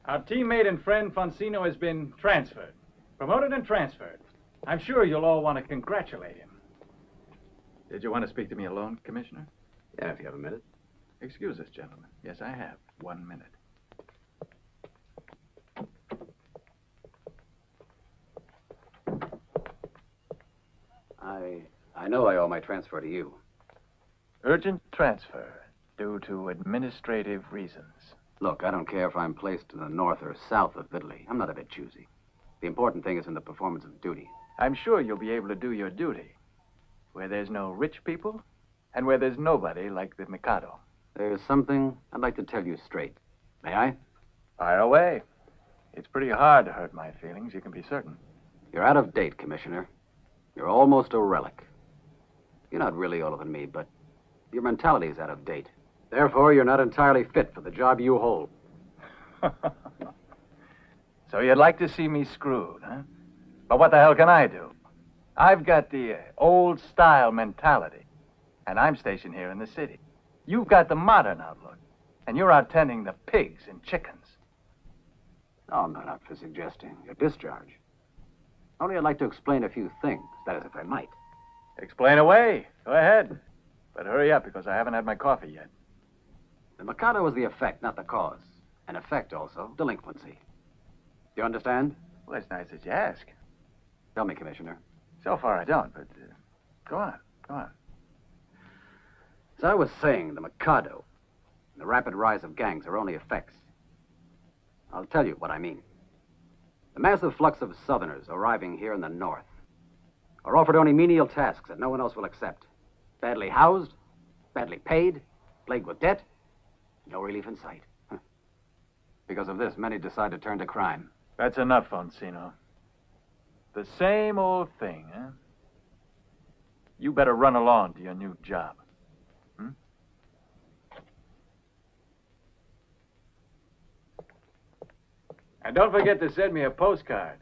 our teammate and friend Fonsino has been transferred. Promoted and transferred. I'm sure you'll all want to congratulate him. Did you want to speak to me alone, Commissioner? Yeah, if you have a minute. Excuse us, gentlemen. Yes, I have 1 minute. I know I owe my transfer to you. Urgent transfer due to administrative reasons. Look, I don't care if I'm placed in the north or south of Italy. I'm not a bit choosy. The important thing is in the performance of duty. I'm sure you'll be able to do your duty where there's no rich people and where there's nobody like the Mikado. There's something I'd like to tell you straight. May I? Fire away. It's pretty hard to hurt my feelings, you can be certain. You're out of date, Commissioner. You're almost a relic. You're not really older than me, but your mentality is out of date. Therefore, you're not entirely fit for the job you hold. So you'd like to see me screwed, huh? But what the hell can I do? I've got the old-style mentality, and I'm stationed here in the city. You've got the modern outlook, and you're out tending the pigs and chickens. No, I'm not out for suggesting your discharge. Only I'd like to explain a few things, that is, if I might. Explain away. Go ahead. But hurry up, because I haven't had my coffee yet. The Mikado was the effect, not the cause. An effect, also, delinquency. Do you understand? Well, it's nice that you ask. Tell me, Commissioner. So far, I don't, but go on. Go on. As I was saying, the Mikado and the rapid rise of gangs are only effects. I'll tell you what I mean. The massive flux of Southerners arriving here in the North are offered only menial tasks that no one else will accept. Badly housed, badly paid, plagued with debt, no relief in sight. Because of this, many decide to turn to crime. That's enough, Fonsino. The same old thing, huh? You better run along to your new job. And don't forget to send me a postcard.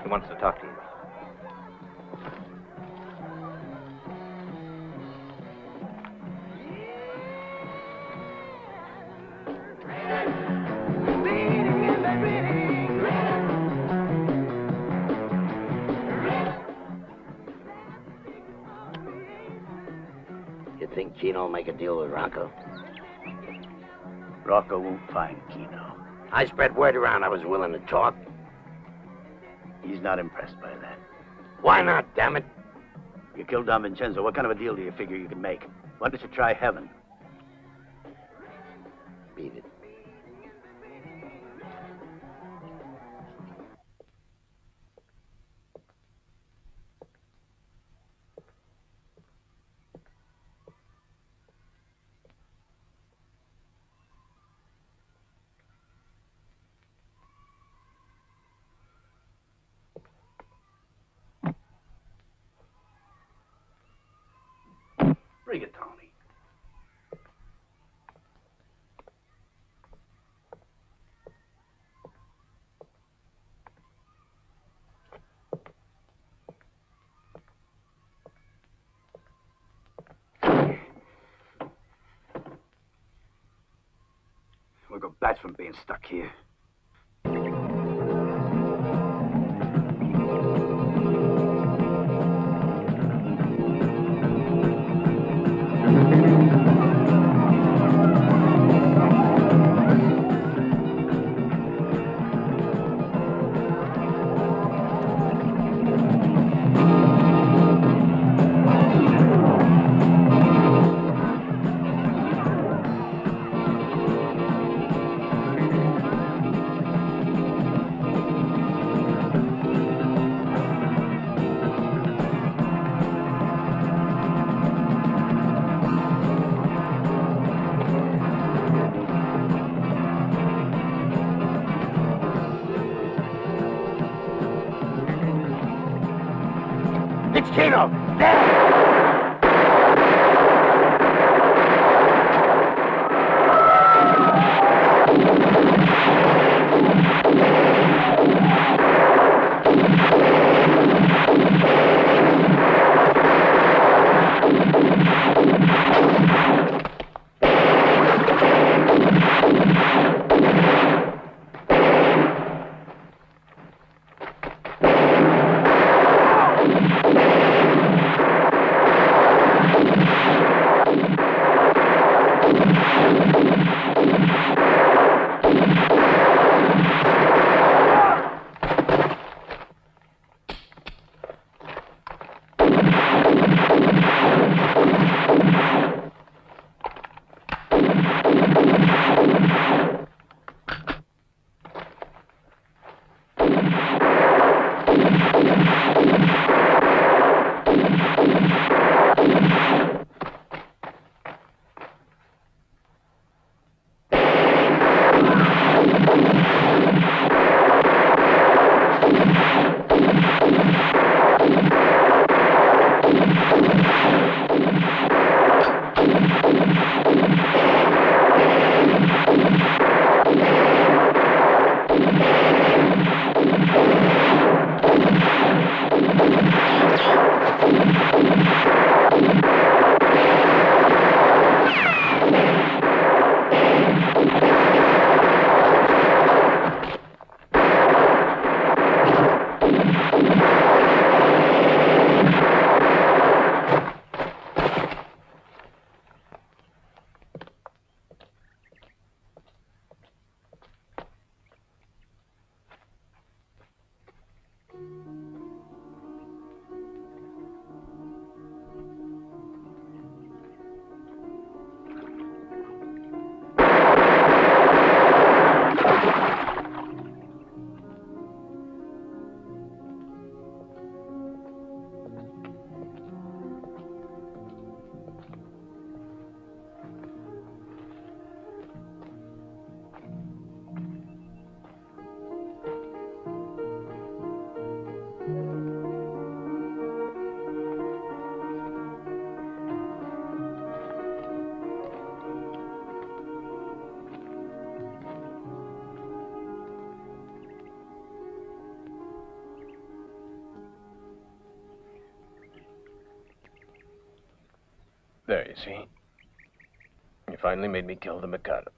He wants to talk to you. You think Kino will make a deal with Rocco? Rocco won't find Kino. I spread word around I was willing to talk. He's not impressed by that. Why not, damn it? You killed Don Vincenzo. What kind of a deal do you figure you can make? Why don't you try heaven? Beat it. Bring it, Tony. We'll go bats from being stuck here. It's Kino! There! There, you see. You finally made me kill the Mikado.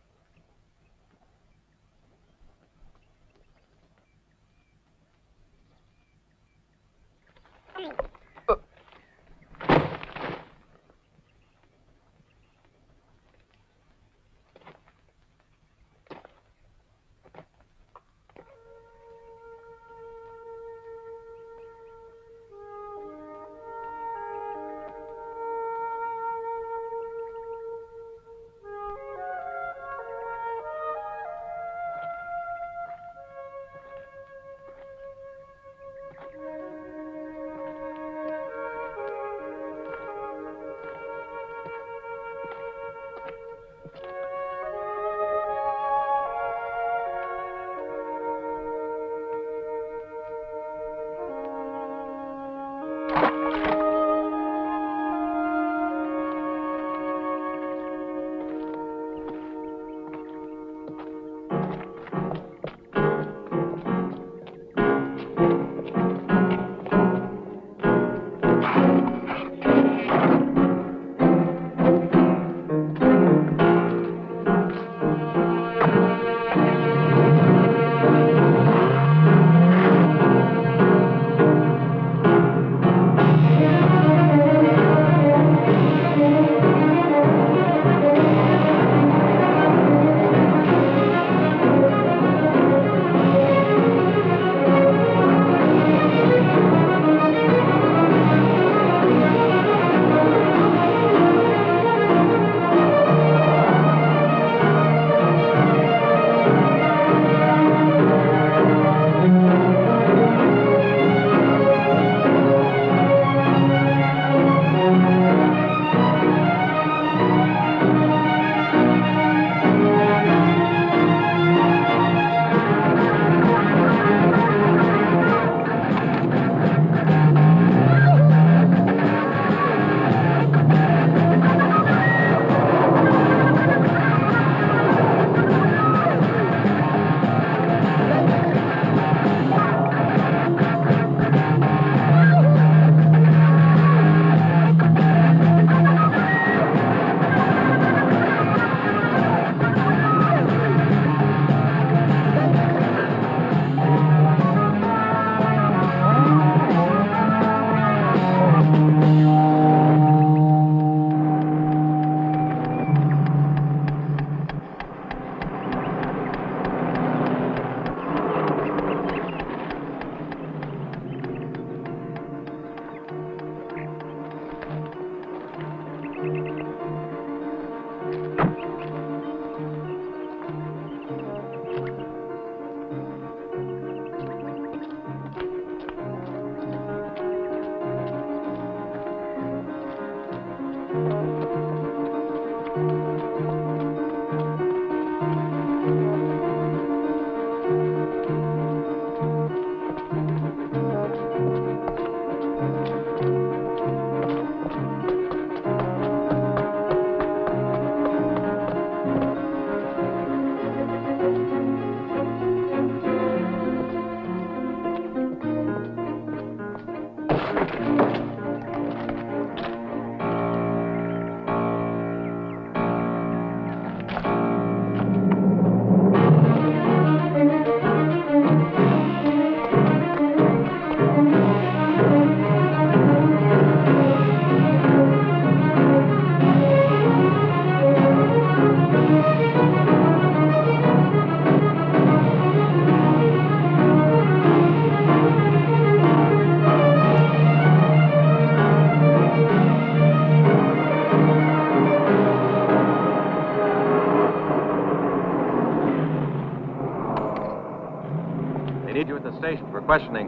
Station for questioning.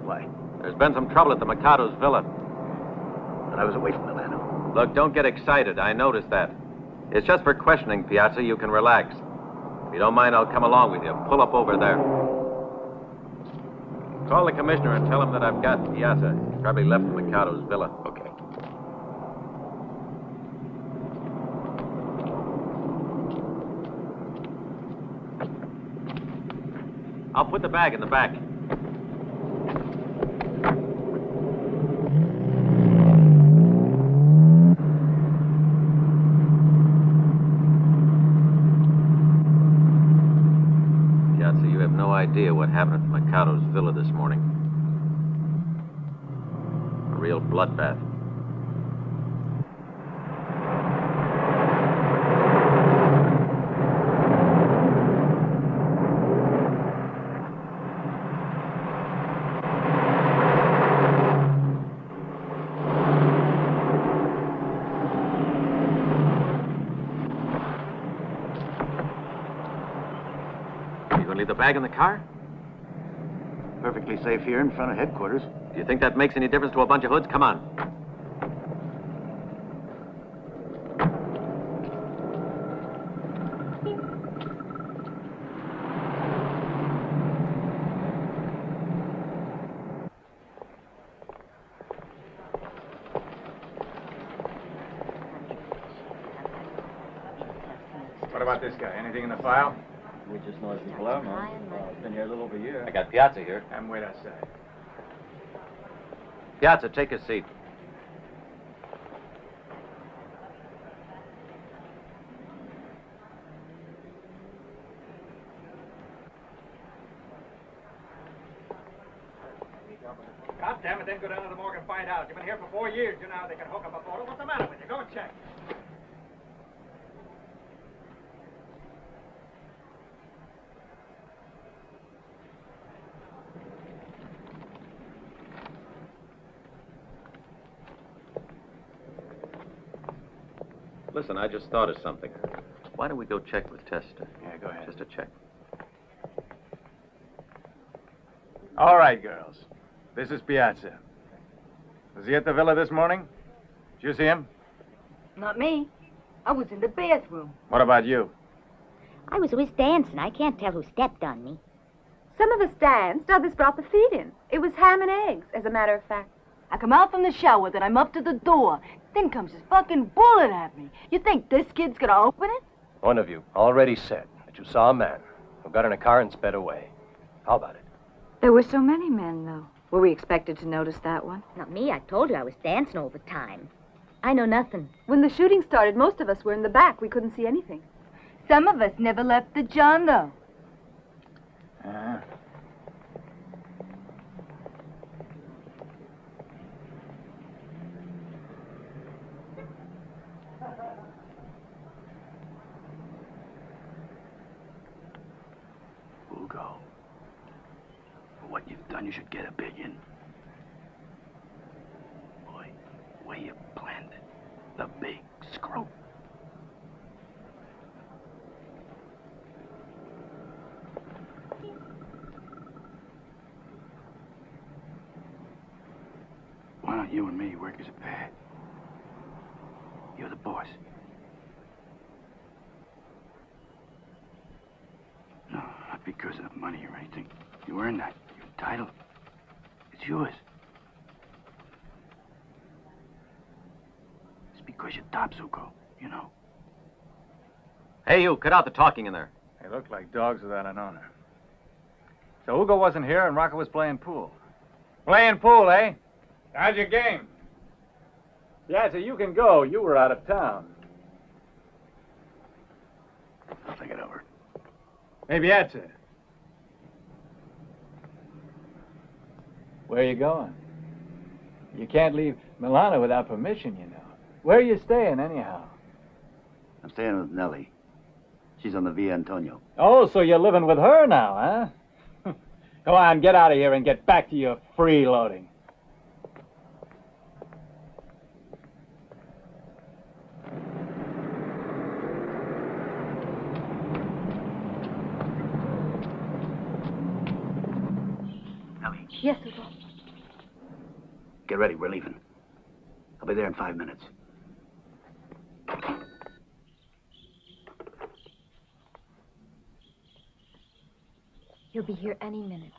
Why? There's been some trouble at the Mikado's villa. But I was away from Milano. Look, don't get excited. I noticed that. It's just for questioning, Piazza. You can relax. If you don't mind, I'll come along with you. Pull up over there. Call the commissioner and tell him that I've got Piazza. He probably left the Mikado's villa. Okay. I'll put the bag in the back. idea what happened at the Mikado's villa this morning. A real bloodbath. Leave the bag in the car? Perfectly safe here in front of headquarters. Do you think that makes any difference to a bunch of hoods? Come on. What about this guy? Anything in the file? We just know he's Palermo. Been here a little over a year. I got Piazza here. Have him wait outside. Piazza, take a seat. God damn it, then go down to the morgue and find out. You've been here for 4 years. You know how they can hook up a photo. What's the matter with you? Go and check. Listen, I just thought of something. Why don't we go check with Testa? Yeah, go ahead. Just a check. All right, girls. This is Piazza. Was he at the villa this morning? Did you see him? Not me. I was in the bathroom. What about you? I was always dancing. I can't tell who stepped on me. Some of us danced, others brought the feed in. It was ham and eggs, as a matter of fact. I come out from the shower, then I'm up to the door. Then comes this fucking bullet at me. You think this kid's gonna open it? One of you already said that you saw a man who got in a car and sped away. How about it? There were so many men, though. Were we expected to notice that one? Not me. I told you I was dancing all the time. I know nothing. When the shooting started, most of us were in the back. We couldn't see anything. Some of us never left the John, though. Hugo, for what you've done, you should get $1 billion. Boy, the way you planned it, the big screw. Why don't you and me work as a pair? You're the boss. No, not because of the money or anything. You earned that. You're entitled. It's yours. It's because you're top, Zuko, you know. Hey, you, cut out the talking in there. They look like dogs without an owner. So Hugo wasn't here and Rocco was playing pool. Playing pool, eh? How's your game? Yeah, so you can go. You were out of town. I'll think it over. Maybe that's it. Where are you going? You can't leave Milano without permission, you know. Where are you staying, anyhow? I'm staying with Nellie. She's on the Via Antonio. Oh, so you're living with her now, huh? Go on, get out of here and get back to your freeloading. Nellie, Yes, Hugo. get ready. We're leaving. I'll be there in 5 minutes. He'll be here any minute.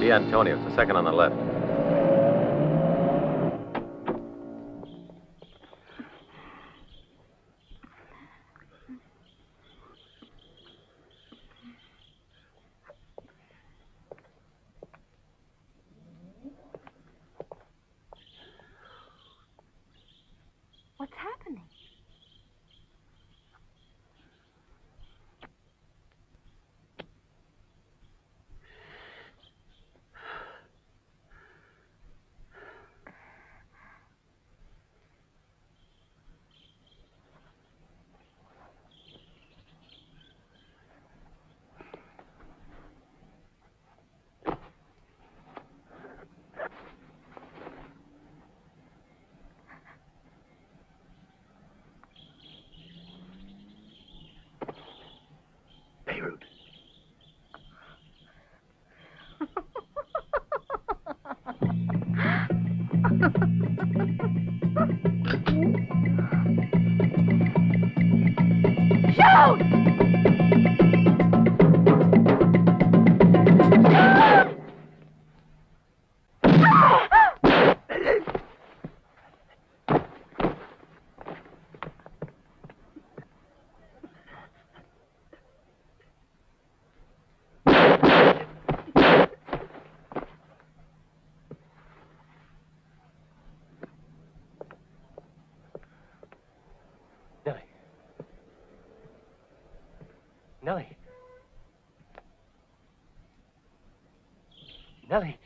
Di Antonio. It's the second on the left. What's happening? Beirut. Shoot! Nellie. Nellie.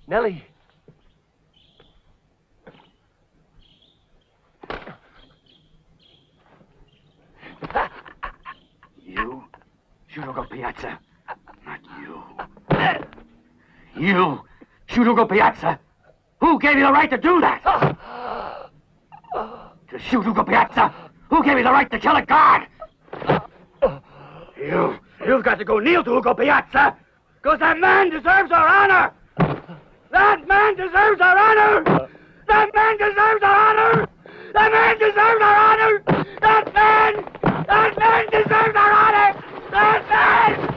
Nellie. You? Shurugo Piazza. Not you. You? Shurugo Piazza. Who gave you the right to do that? To shoot Ugo Piazza? Who gave you the right to kill a guard? You've got to go kneel to Ugo Piazza, because that man deserves our honor! That man deserves our honor! That man deserves our honor! That man deserves our honor! That man deserves our honor! That man!